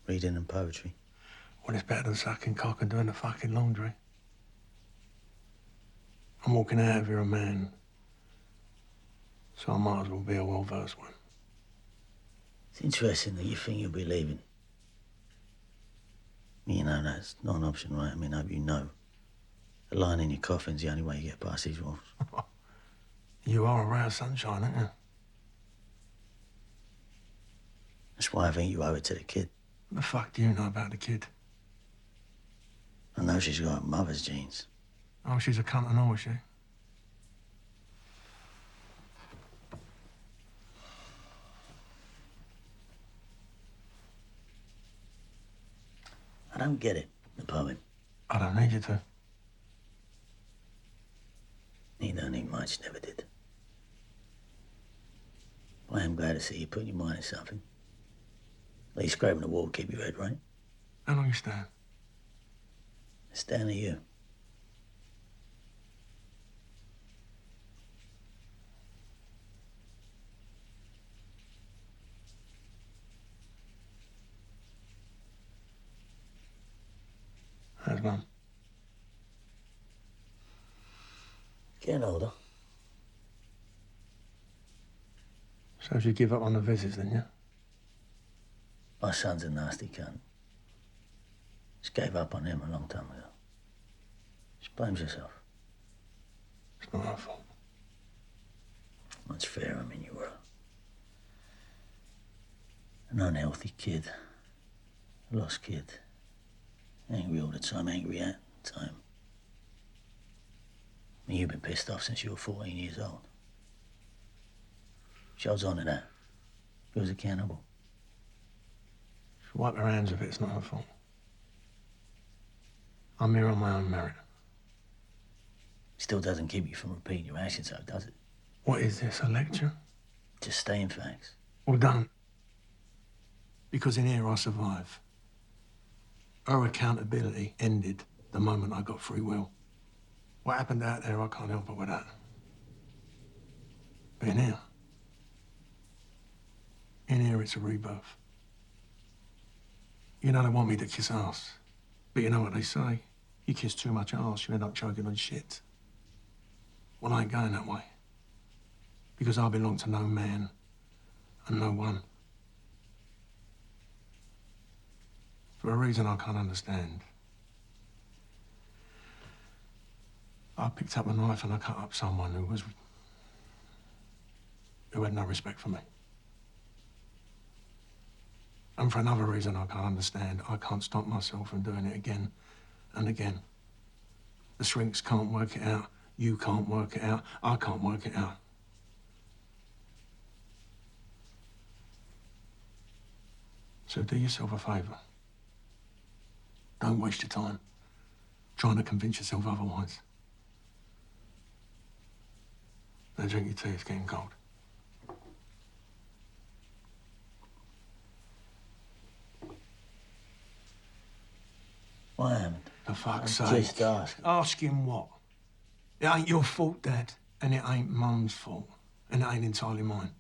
Reading and poetry. Well, it's better than sucking cock and doing the fucking laundry. I'm walking out of here a man, so I might as well be a well-versed one. It's interesting that you think you'll be leaving. You know, that's not an option, right? I mean, I hope you know. The line in your coffin's the only way you get past these walls. You are a ray of sunshine, aren't you? That's why I think you owe it to the kid. What the fuck do you know about the kid? I know she's got her mother's genes. Oh, she's a cunt and all, is she? I don't get it, the poem. I don't need you to. You don't need much, never did. Well, I am glad to see you putting your mind to something. At least scraping the wall keep your head right. How long you stand? It's down to you. How's Mum? Getting older. So you give up on the visits, then, yeah? My son's a nasty cunt. Just gave up on him a long time ago. She blames herself. It's not her fault. That's fair. I mean, you were an unhealthy kid. A lost kid. Angry all the time, angry at the time. I mean, you've been pissed off since you were 14 years old. She holds on to that. Feels accountable. She wipe her hands of it, it's not her fault. I'm here on my own merit. Still doesn't keep you from repeating your actions, though, does it? What is this, a lecture? Just stating facts. Well, don't. Because in here I survive. Her accountability ended the moment I got free will. What happened out there, I can't help it with that. But in here it's a rebirth. You know they want me to kiss ass. But you know what they say? You kiss too much ass, you end up choking on shit. Well, I ain't going that way. Because I belong to no man and no one. For a reason I can't understand. I picked up a knife and I cut up someone who had no respect for me. And for another reason I can't understand, I can't stop myself from doing it again and again. The shrinks can't work it out. You can't work it out. I can't work it out. So do yourself a favour. Don't waste your time trying to convince yourself otherwise. Now drink your tea, it's getting cold. What happened? For fuck's I'm sake. just asking. Asking what? It ain't your fault, Dad, and it ain't Mum's fault, and it ain't entirely mine.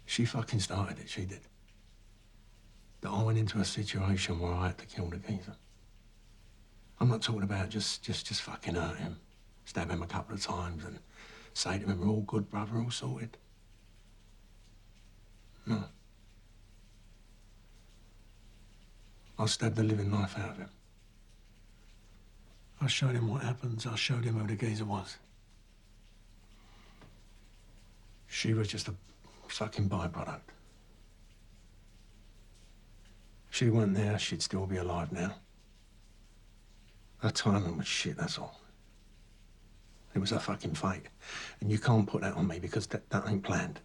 She fucking started it, she did. That I went into a situation where I had to kill the geezer. I'm not talking about just fucking hurt him, stab him a couple of times and say to him, we're all good, brother, all sorted. No. I stabbed the living life out of him. I showed him what happens. I showed him who the geezer was. She was just a fucking byproduct. If she weren't there, she'd still be alive now. Her timing was shit, that's all. It was her fucking fate. And you can't put that on me because that ain't planned.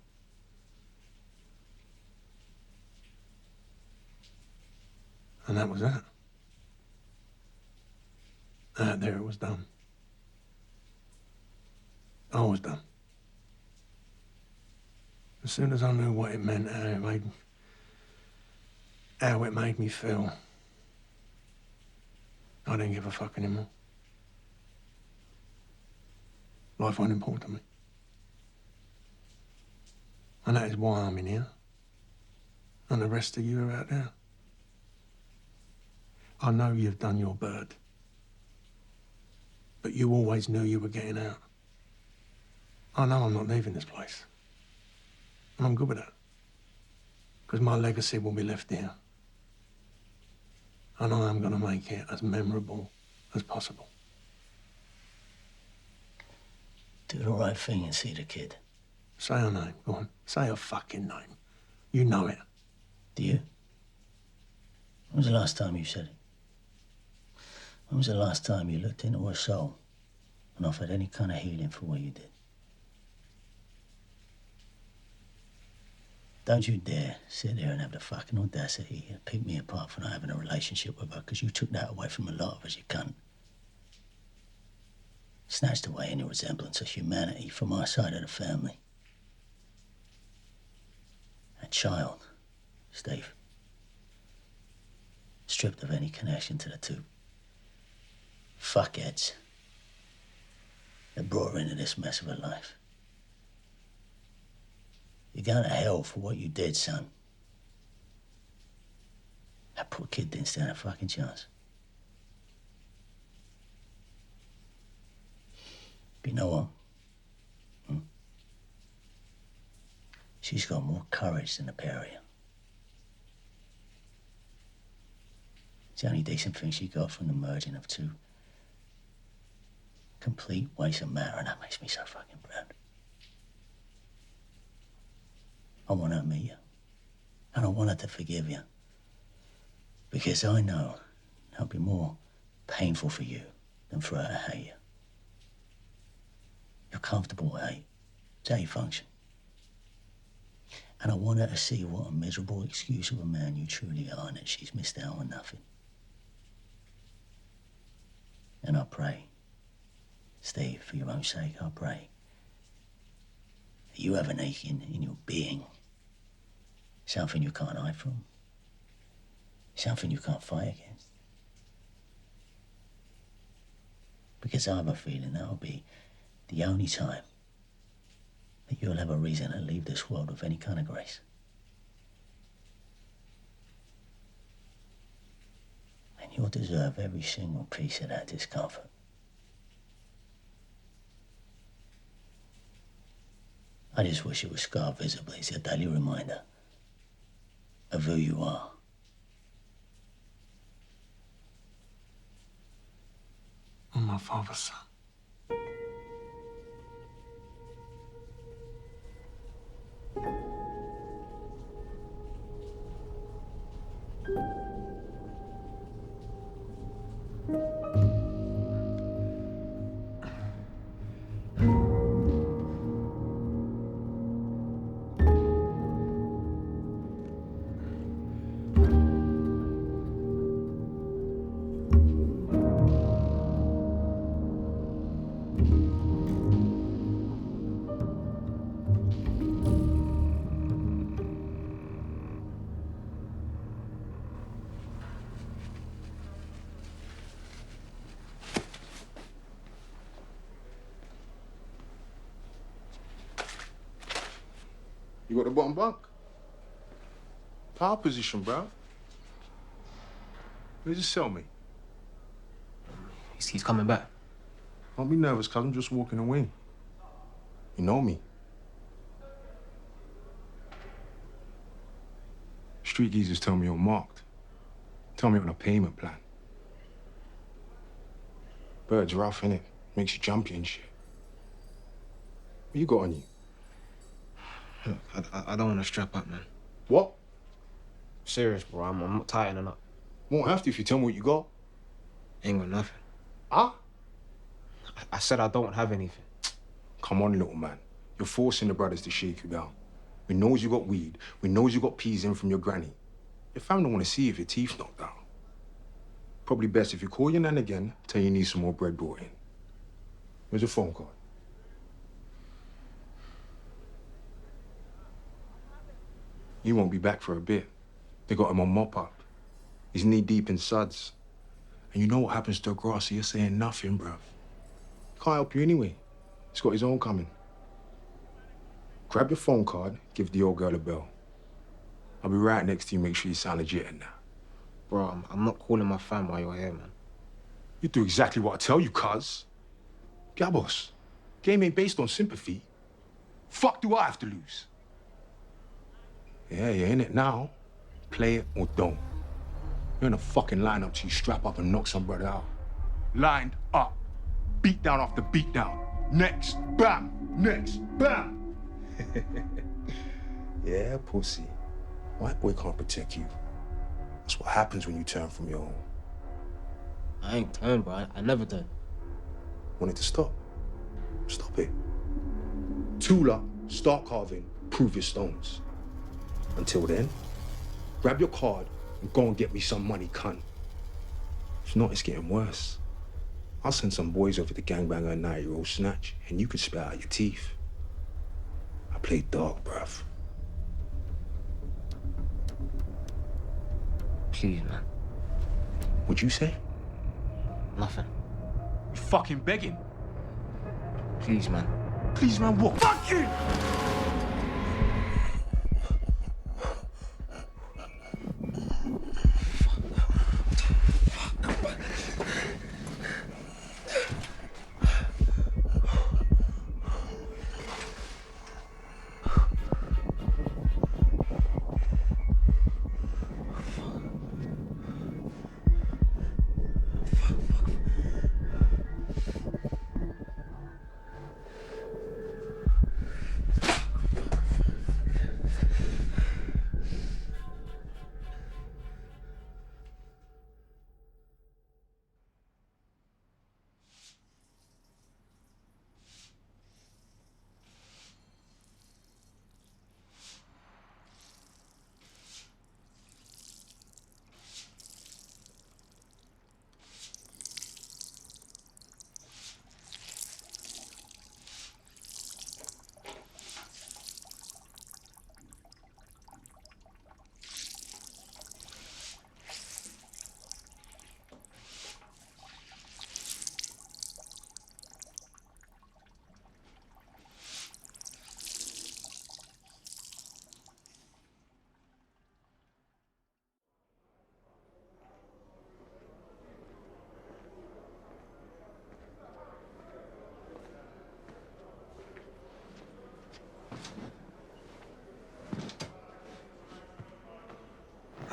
And that was that. Out there, it was done. I was done. As soon as I knew what it meant, how it made me feel, I didn't give a fuck anymore. Life wasn't important to me. And that is why I'm in here. And the rest of you are out there. I know you've done your bird. But you always knew you were getting out. I know I'm not leaving this place. And I'm good with that. Because my legacy will be left here. And I am going to make it as memorable as possible. Do the right thing and see the kid. Say her name, go on. Say her fucking name. You know it. Do you? When was the last time you said it? When was the last time you looked into her soul and offered any kind of healing for what you did? Don't you dare sit there and have the fucking audacity to pick me apart for not having a relationship with her, because you took that away from a lot of us, you cunt. Snatched away any resemblance of humanity from our side of the family. That child, Steve, stripped of any connection to the two fuckheads that brought her into this mess of her life. You're going to hell for what you did, son. That poor kid didn't stand a fucking chance. But you know what? She's got more courage than the pair of you. It's the only decent thing she got from the merging of two complete waste of matter, and that makes me so fucking proud. I want her to meet you. And I want her to forgive you. Because I know that'll be more painful for you than for her to hate you. You're comfortable with hate. It's how you function. And I want her to see what a miserable excuse of a man you truly are, and that she's missed out on nothing. And I pray, Steve, for your own sake, I pray that you have an aching in your being, something you can't hide from, something you can't fight against. Because I have a feeling that'll be the only time that you'll have a reason to leave this world with any kind of grace. And You'll deserve every single piece of that discomfort. I just wish it was scarred visibly as a daily reminder of who you are. I'm my father's son. You got the bottom bunk. Power position, bro. Where's your cellmate? He's coming back. Don't be nervous, cuz I'm just walking away. You know me. Street geezers tell me you're marked. Tell me you're on a payment plan. Bird's rough, innit? Makes you jumpy and shit. What you got on you? Look, I don't want to strap up, man. What? Serious, bro. I'm not tightening up. Won't have to if you tell me what you got. Ain't got nothing. Huh? I said I don't have anything. Come on, little man. You're forcing the brothers to shake you down. We knows you got weed. We knows you got peas in from your granny. Your family don't want to see if your teeth knocked down. Probably best if you call your nan again, tell you need some more bread brought in. Where's your phone card? He won't be back for a bit. They got him on mop-up. He's knee-deep in suds. And you know what happens to a grasser, you're saying nothing, bruv. Can't help you anyway. He's got his own coming. Grab your phone card, give the old girl a bell. I'll be right next to you, make sure you sound legit in there. Bro, I'm not calling my fam while you're here, man. You do exactly what I tell you, cuz. Gabos, game ain't based on sympathy. Fuck do I have to lose? Yeah, you're in it now. Play it or don't. You're in a fucking lineup till you strap up and knock some brother out. Lined up. Beat down after beat down. Next, bam. Next, bam. Yeah, pussy. White boy can't protect you. That's what happens when you turn from your own. I ain't turned, bro. I never done. Want it to stop? Stop it. Tool up, start carving, prove your stones. Until then, grab your card and go and get me some money, cunt. If not, it's getting worse. I'll send some boys over to gangbanger a 90-year-old snatch, and you can spit out your teeth. I play dog, bruv. Please, man. What'd you say? Nothing. You fucking begging? Please, man. Please, man, what? Fuck you!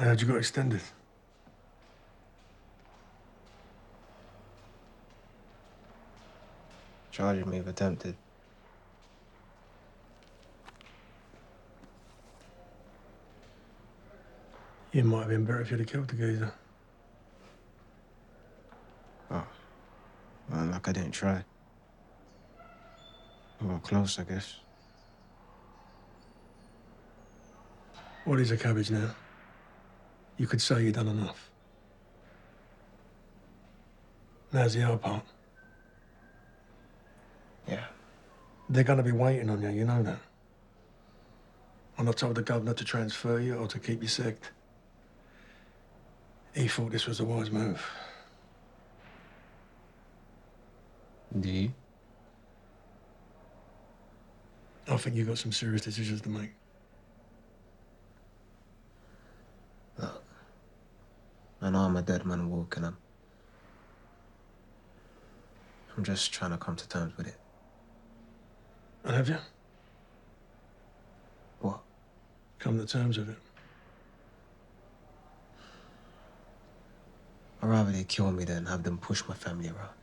I heard you got extended. Charging me of attempted. You might have been better if you'd have killed the geezer. Oh. Well, like I didn't try. We were close, I guess. What is a cabbage now? You could say you've done enough. Now's the hard part. Yeah. They're going to be waiting on you, you know that. I'm not told the governor to transfer you or to keep you sick. He thought this was a wise move. Do you? I think you've got some serious decisions to make. Look, I know I'm a dead man walking. I'm just trying to come to terms with it. And have you? What? Come to terms with it. I'd rather they kill me than have them push my family around.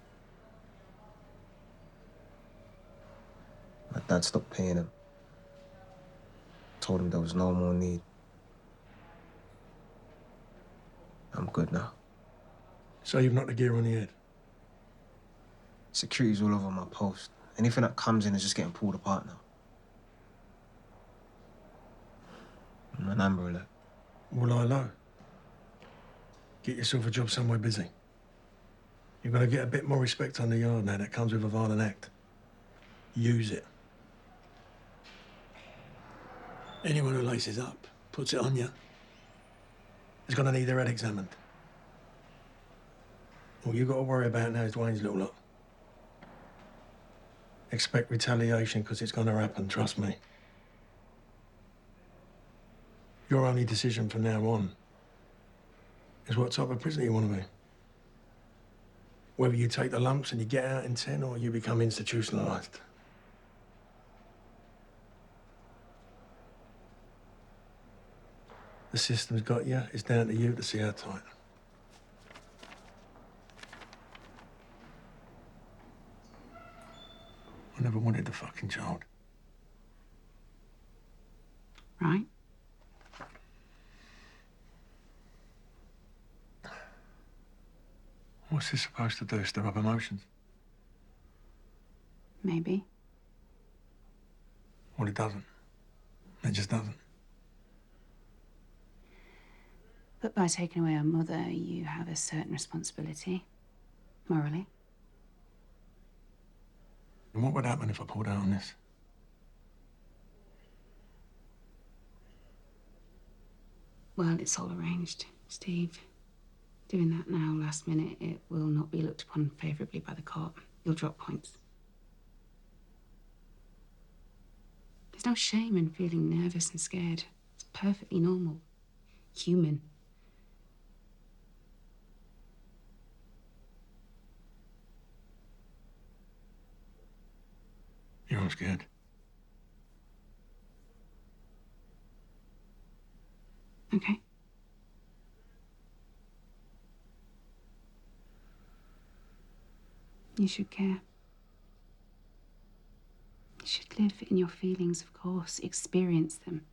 My dad stopped paying him. Told him there was no more need. I'm good now. So you've knocked the gear on the head? Security's all over my post. Anything that comes in is just getting pulled apart now. I'm an Amber Alert. Well, lie low. Get yourself a job somewhere busy. You're going to get a bit more respect on the yard now that comes with a violent act. Use it. Anyone who laces up, puts it on you, is going to need their head examined. All you've got to worry about now is Dwayne's little lot. Expect retaliation because it's going to happen, trust me. Your only decision from now on is what type of prisoner you want to be. Whether you take the lumps and you get out in 10 or you become institutionalized. The system's got you. It's down to you to see how tight. I never wanted the fucking child. Right? What's this supposed to do? Stir up emotions? Maybe. Well, it doesn't. It just doesn't. But by taking away our mother, you have a certain responsibility, morally. And what would happen if I pulled out on this? Well, it's all arranged, Steve. Doing that now, last minute, it will not be looked upon favourably by the court. You'll drop points. There's no shame in feeling nervous and scared. It's perfectly normal. Human. You're scared. Okay. You should care. You should live in your feelings, of course, experience them.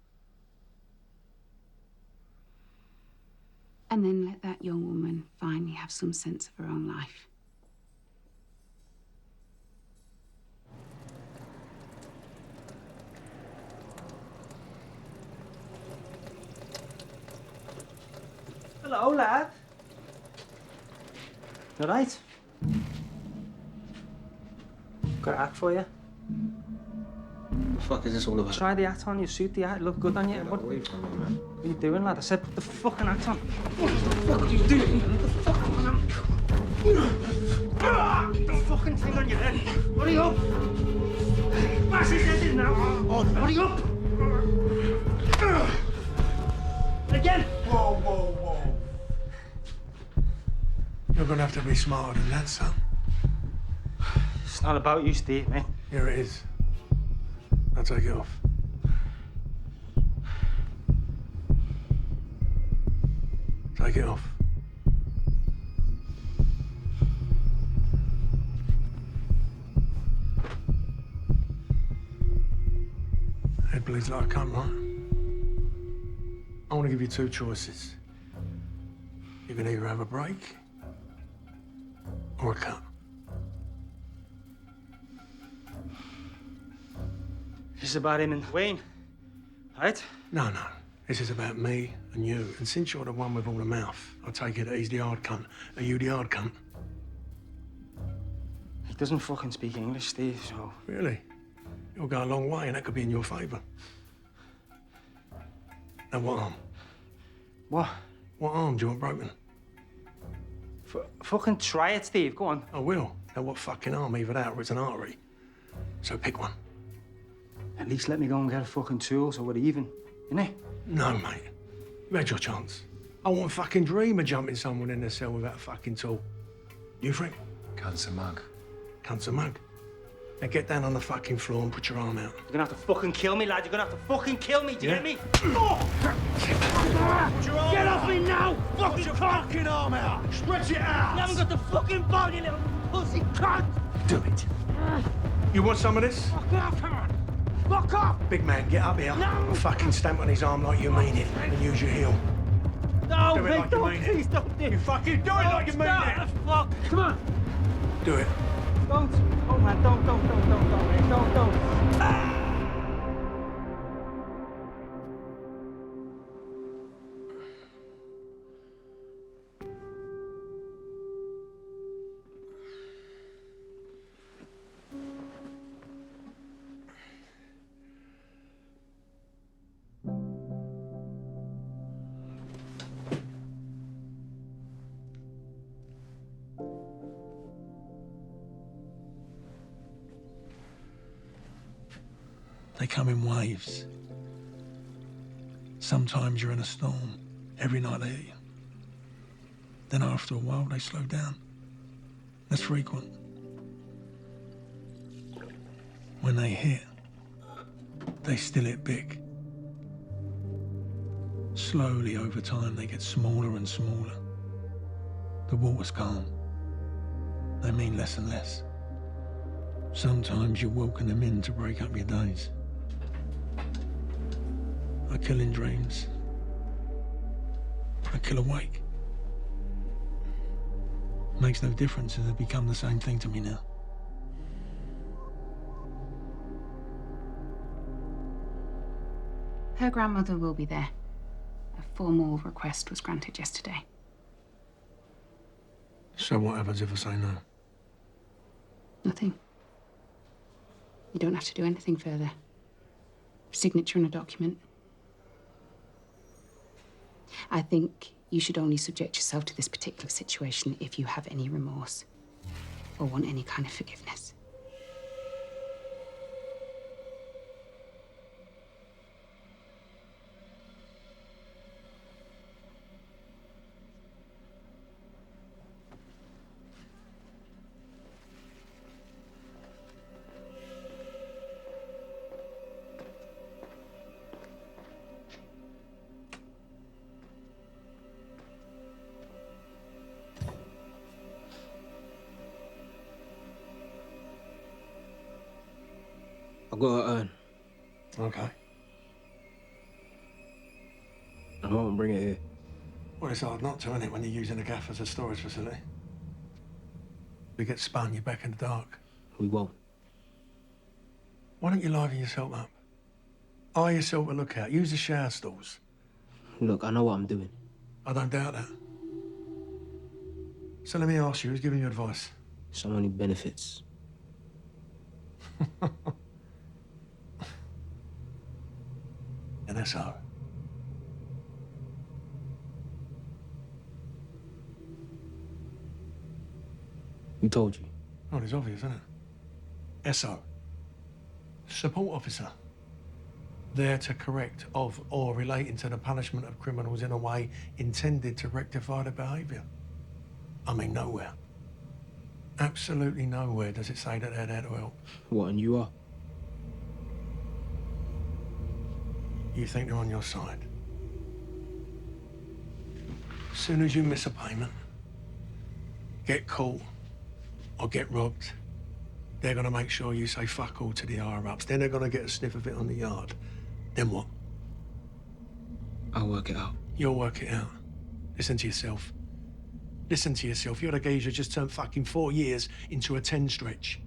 And then let that young woman finally have some sense of her own life. Hello, lad. You right? Got a hat for you. What the fuck is this all about? Try the hat on, you suit the hat, look good on you. Get What away from me, man. are you doing, lad? I said put the fucking hat on. What the fuck are you doing? Put the fucking on. Put the fucking thing on your head. Hurry up! Bash his head in now. Hurry up! Again! Whoa, whoa, whoa. You're gonna have to be smarter than that, son. It's not about you, Steve, mate. Here it is. I'll take it off. Take it off. Head bleeds like a cunt, right? I want to give you two choices. You can either have a break or a cut. This is about him and Wayne, right? No. This is about me and you. And since you're the one with all the mouth, I take it that he's the hard cunt. Are you the hard cunt? He doesn't fucking speak English, Steve, so... Really? You'll go a long way, and that could be in your favour. Now, what arm? What? What arm do you want broken? Fucking try it, Steve. Go on. I will. Now, what fucking arm? Either that or it's an artery. So pick one. At least let me go and get a fucking tool so we're even, innit? No, mate. You had your chance. I wouldn't fucking dream of jumping someone in their cell without a fucking tool. You, Frank? Cunt's a mug. Cunt's a mug. Now get down on the fucking floor and put your arm out. You're gonna have to fucking kill me, lad. You're gonna have to fucking kill me. Do you Yeah. get me? Get off me now! Fucking Put your fucking arm out! Stretch it out! You haven't got the fucking bone, you little pussy cunt! Do it. You want some of this? Fuck off, come on! Fuck off! Big man, get up here. No. Fucking stamp on his arm like you mean it. And use your heel. No, Do it mate, like you don't, mean it. please don't do You fucking do it like you mean it. Fuck, come on! Do it. Don't. Oh, man, don't, man. Don't. They come in waves. Sometimes you're in a storm. Every night they hit you. Then after a while, they slow down. That's frequent. When they hit, they still hit big. Slowly, over time, they get smaller and smaller. The water's calm. They mean less and less. Sometimes you welcome them in to break up your days. I kill in dreams. I kill awake. Makes no difference as they become the same thing to me now. Her grandmother will be there. A formal request was granted yesterday. So what happens if I say no? Nothing. You don't have to do anything further. Signature on a document. I think you should only subject yourself to this particular situation if you have any remorse or want any kind of forgiveness. I've got to earn. Okay. I won't bring it here. Well, it's hard not to, isn't it, when you're using a gaff as a storage facility? We get spun, you're back in the dark. We won't. Why don't you liven yourself up? Eye yourself a lookout. Use the shower stalls. Look, I know what I'm doing. I don't doubt that. So let me ask you, who's giving you advice? Someone who benefits. An SO. Who told you? Oh, it's obvious, isn't it? SO. Support officer. There to correct of or relating to the punishment of criminals in a way intended to rectify their behaviour. I mean, nowhere. Absolutely nowhere does it say that they're there to help. What, and you are? You think they're on your side. As soon as you miss a payment, get caught, or get robbed, they're going to make sure you say fuck all to the higher-ups. Then they're going to get a sniff of it on the yard. Then what? I'll work it out. You'll work it out. Listen to yourself. Listen to yourself. You're the geezer just turned fucking 4 years into a 10 stretch.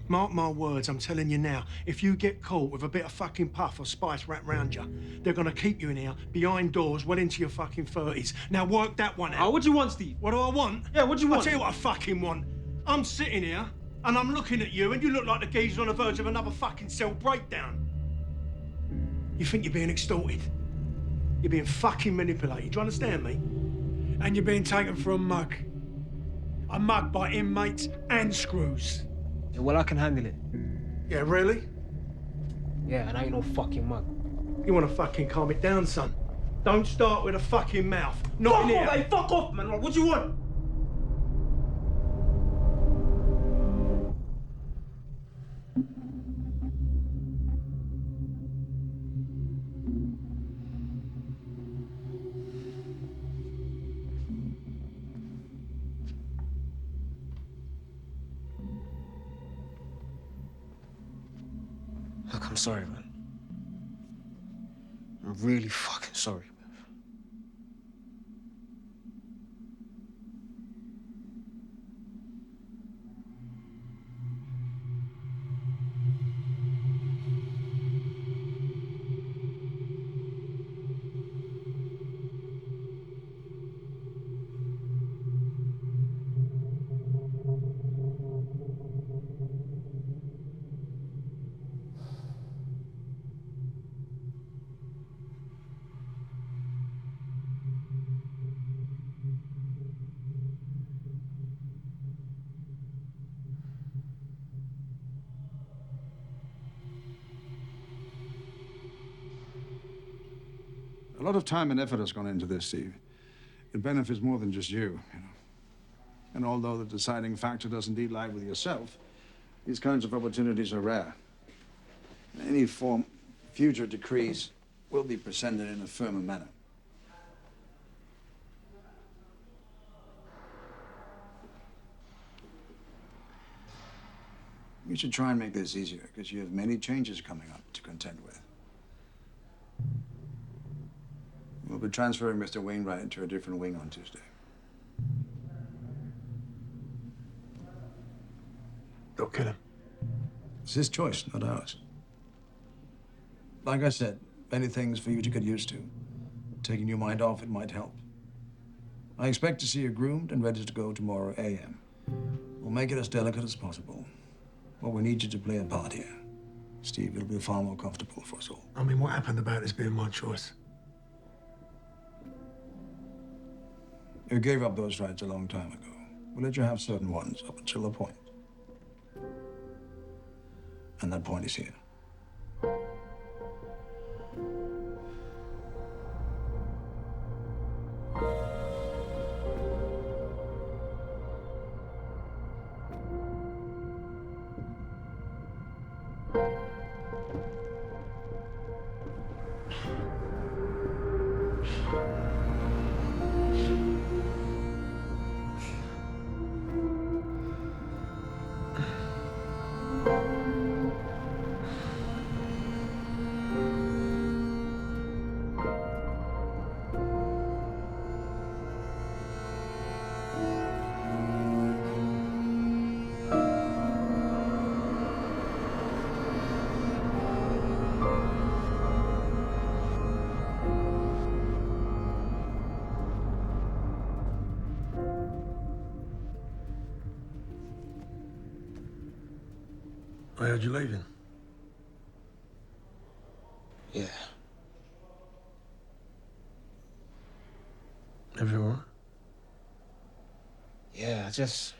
Mark my words, I'm telling you now, if you get caught with a bit of fucking puff or spice wrapped round you, they're gonna keep you in here, behind doors, well into your fucking 30s. Now work that one out. Oh, what do you want, Steve? What do I want? Yeah, what do you want? I'll tell you what I fucking want. I'm sitting here, and I'm looking at you, and you look like the geezer on the verge of another fucking cell breakdown. You think you're being extorted? You're being fucking manipulated, do you understand me? And you're being taken for a mug. A mug by inmates and screws. Yeah, well, I can handle it. Yeah, really? Yeah, and I ain't no fucking mug. You want to fucking calm it down, son? Don't start with a fucking mouth. Not in here. Fuck off, hey, fuck off, man. What do you want? Look, I'm sorry, man. I'm really fucking sorry, man. A lot of time and effort has gone into this, Steve. It benefits more than just you know. And although the deciding factor does indeed lie with yourself, these kinds of opportunities are rare. Any form future decrees will be presented in a firmer manner. We should try and make this easier, because you have many changes coming up to contend with. We'll be transferring Mr. Wainwright into a different wing on Tuesday. Don't kill him. It's his choice, not ours. Like I said, many things for you to get used to. Taking your mind off it might help. I expect to see you groomed and ready to go tomorrow a.m. We'll make it as delicate as possible. But we need you to play a part here. Steve, it'll be far more comfortable for us all. I mean, what happened about this being my choice? You gave up those rights a long time ago. We'll let you have certain ones up until a point. And that point is here. I heard you leaving. Yeah. Everything all right? Yeah, I just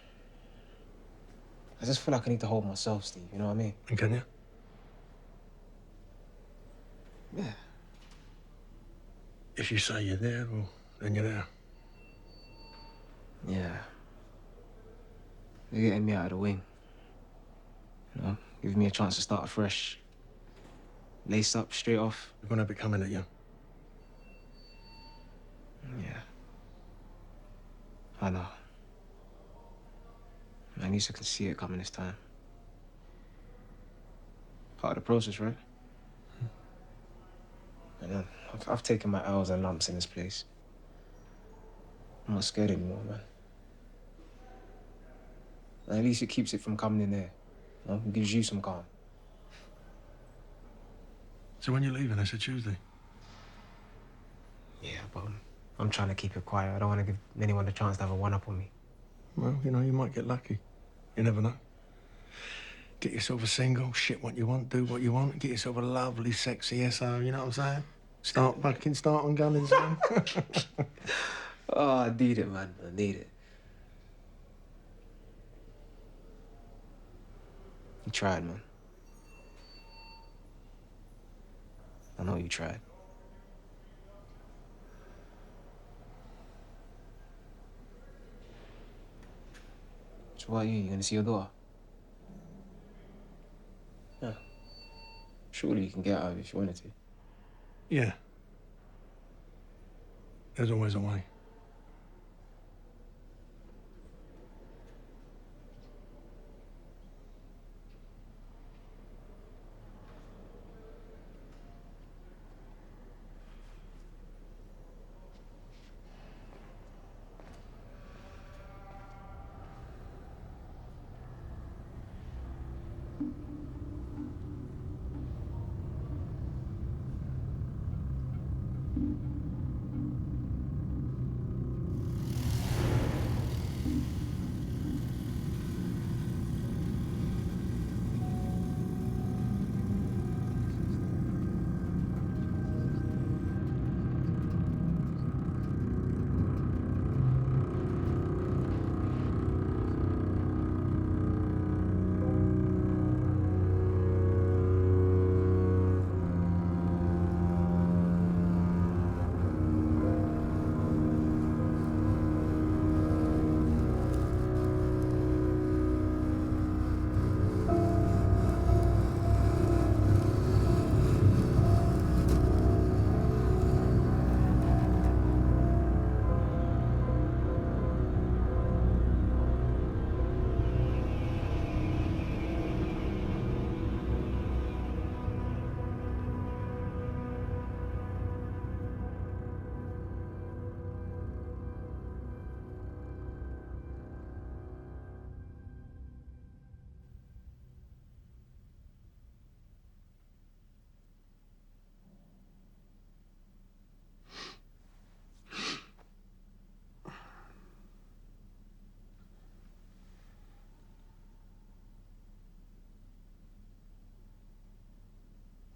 feel like I need to hold myself, Steve. You know what I mean? And can you? Yeah. If you say you're there, well, then you're there. Yeah. They're getting me out of the wing. You know, giving me a chance to start afresh. Lace up, straight off. We're gonna be coming at you. I know. At least I can see it coming this time. Part of the process, right? And I've taken my L's and lumps in this place. I'm not scared anymore, man. And at least it keeps it from coming in there. You know? It gives you some calm. So when you're leaving, I said Tuesday. Yeah, but I'm trying to keep it quiet. I don't want to give anyone the chance to have a one-up on me. Well, you know, you might get lucky. You never know. Get yourself a single, shit what you want, do what you want, get yourself a lovely, sexy SO, you know what I'm saying? Start on gunning zone. Oh, I need it, man. I need it. You tried, man. I know you tried. So what are you? You gonna see your daughter? Yeah. Surely you can get out of it if you wanted to. Yeah. There's always a way.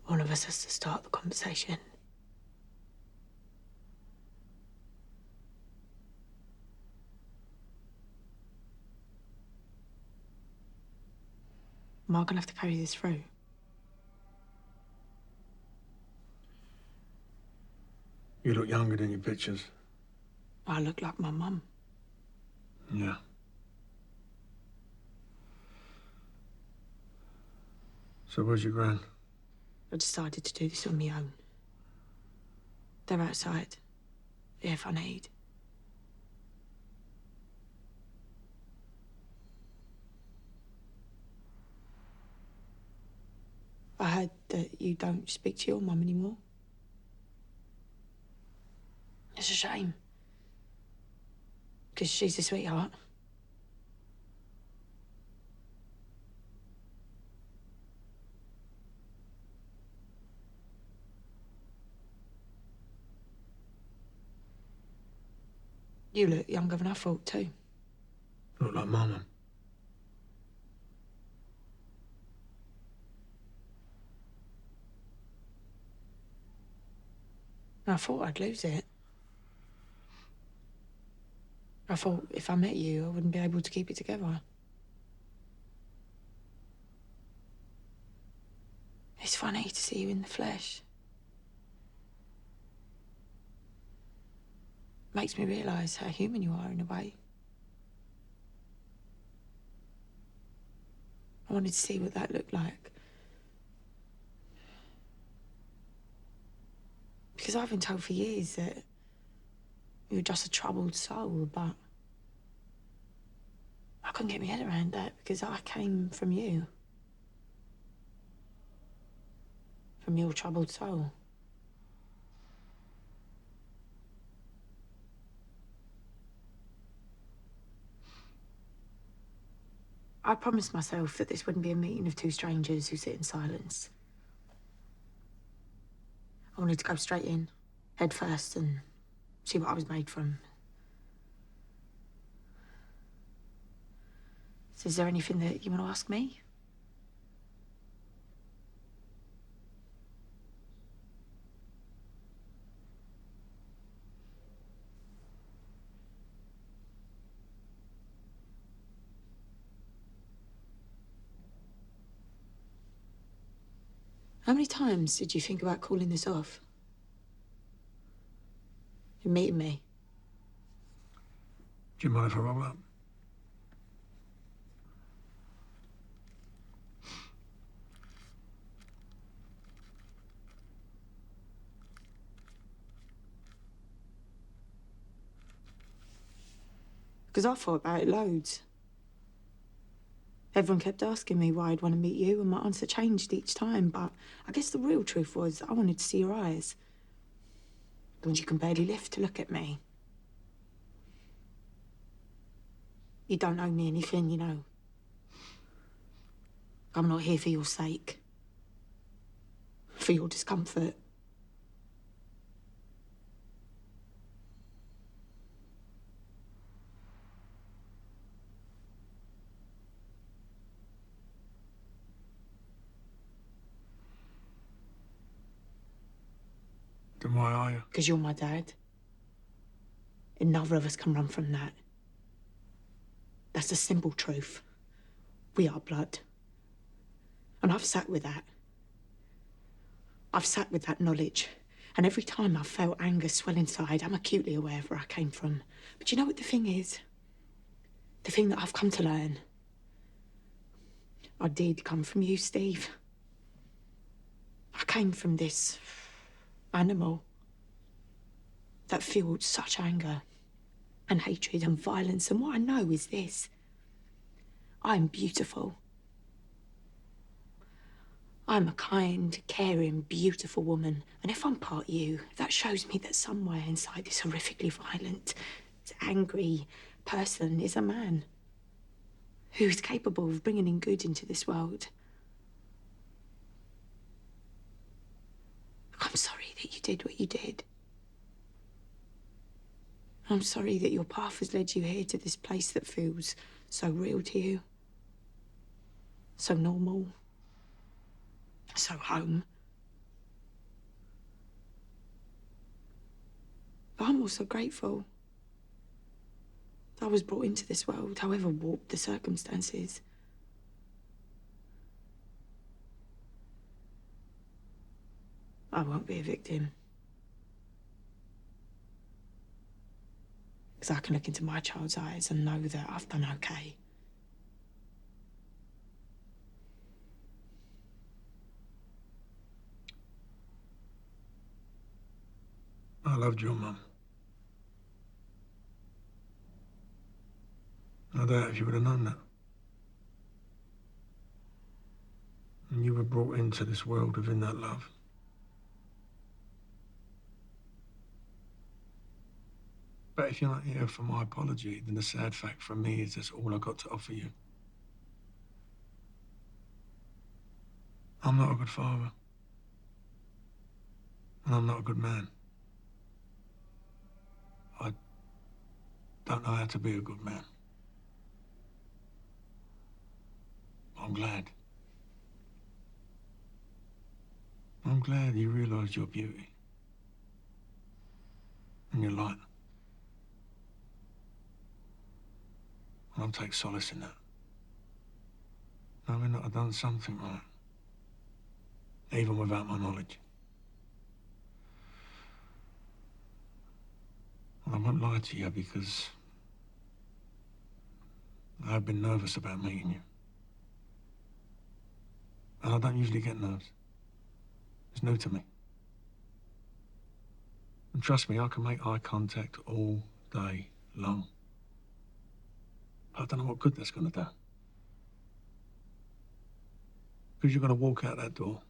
One of us has to start the conversation. Am I gonna have to carry this through? You look younger than your pictures. I look like my mum. Yeah. So where's your gran? I decided to do this on my own. They're outside, if I need. I heard that you don't speak to your mum anymore. It's a shame. Because she's a sweetheart. You look younger than I thought, too. Look like my mum. I thought I'd lose it. I thought if I met you, I wouldn't be able to keep it together. It's funny to see you in the flesh. Makes me realise how human you are in a way. I wanted to see what that looked like. Because I've been told for years that you're just a troubled soul, but couldn't get my head around that because I came from you. From your troubled soul. I promised myself that this wouldn't be a meeting of two strangers who sit in silence. I wanted to go straight in, head first, and see what I was made from. So is there anything that you want to ask me? How many times did you think about calling this off? You're meeting me. Do you mind if I roll up? Because I thought about it loads. Everyone kept asking me why I'd want to meet you, and my answer changed each time, but I guess the real truth was I wanted to see your eyes. The ones you can barely lift to look at me. You don't owe me anything, you know. I'm not here for your sake. For your discomfort. Then why are you? Because you're my dad. And neither of us can run from that. That's the simple truth. We are blood. And I've sat with that. I've sat with that knowledge. And every time I've felt anger swell inside, I'm acutely aware of where I came from. But you know what the thing is? The thing that I've come to learn. I did come from you, Steve. I came from this animal that fueled such anger and hatred and violence. And what I know is this. I'm beautiful. I'm a kind, caring, beautiful woman. And if I'm part you, that shows me that somewhere inside this horrifically violent, angry person is a man who's capable of bringing in good into this world. I'm sorry that you did what you did. I'm sorry that your path has led you here to this place that feels so real to you. So normal. So home. But I'm also grateful that I was brought into this world, however warped the circumstances. I won't be a victim. Because I can look into my child's eyes and know that I've done okay. I loved your mum. I doubt if you would have known that. And you were brought into this world within that love. But if you're not here for my apology, then the sad fact for me is that's all I got to offer you. I'm not a good father. And I'm not a good man. I don't know how to be a good man. I'm glad. I'm glad you realised your beauty. And your light. And I'll take solace in that. Knowing that I've done something right. Even without my knowledge. And I won't lie to you because I've been nervous about meeting you. And I don't usually get nerves. It's new to me. And trust me, I can make eye contact all day long. I don't know what good that's going to do. Because you're going to walk out that door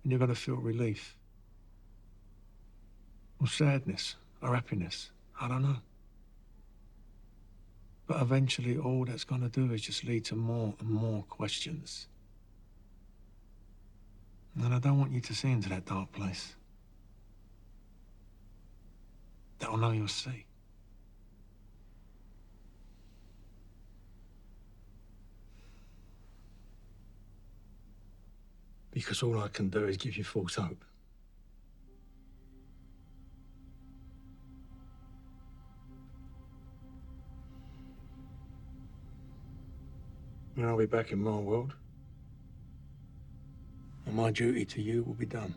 and you're going to feel relief. Or sadness, or happiness. I don't know. But eventually all that's going to do is just lead to more and more questions. And I don't want you to see into that dark place. That I know you'll see. Because all I can do is give you false hope. And I'll be back in my world. And my duty to you will be done.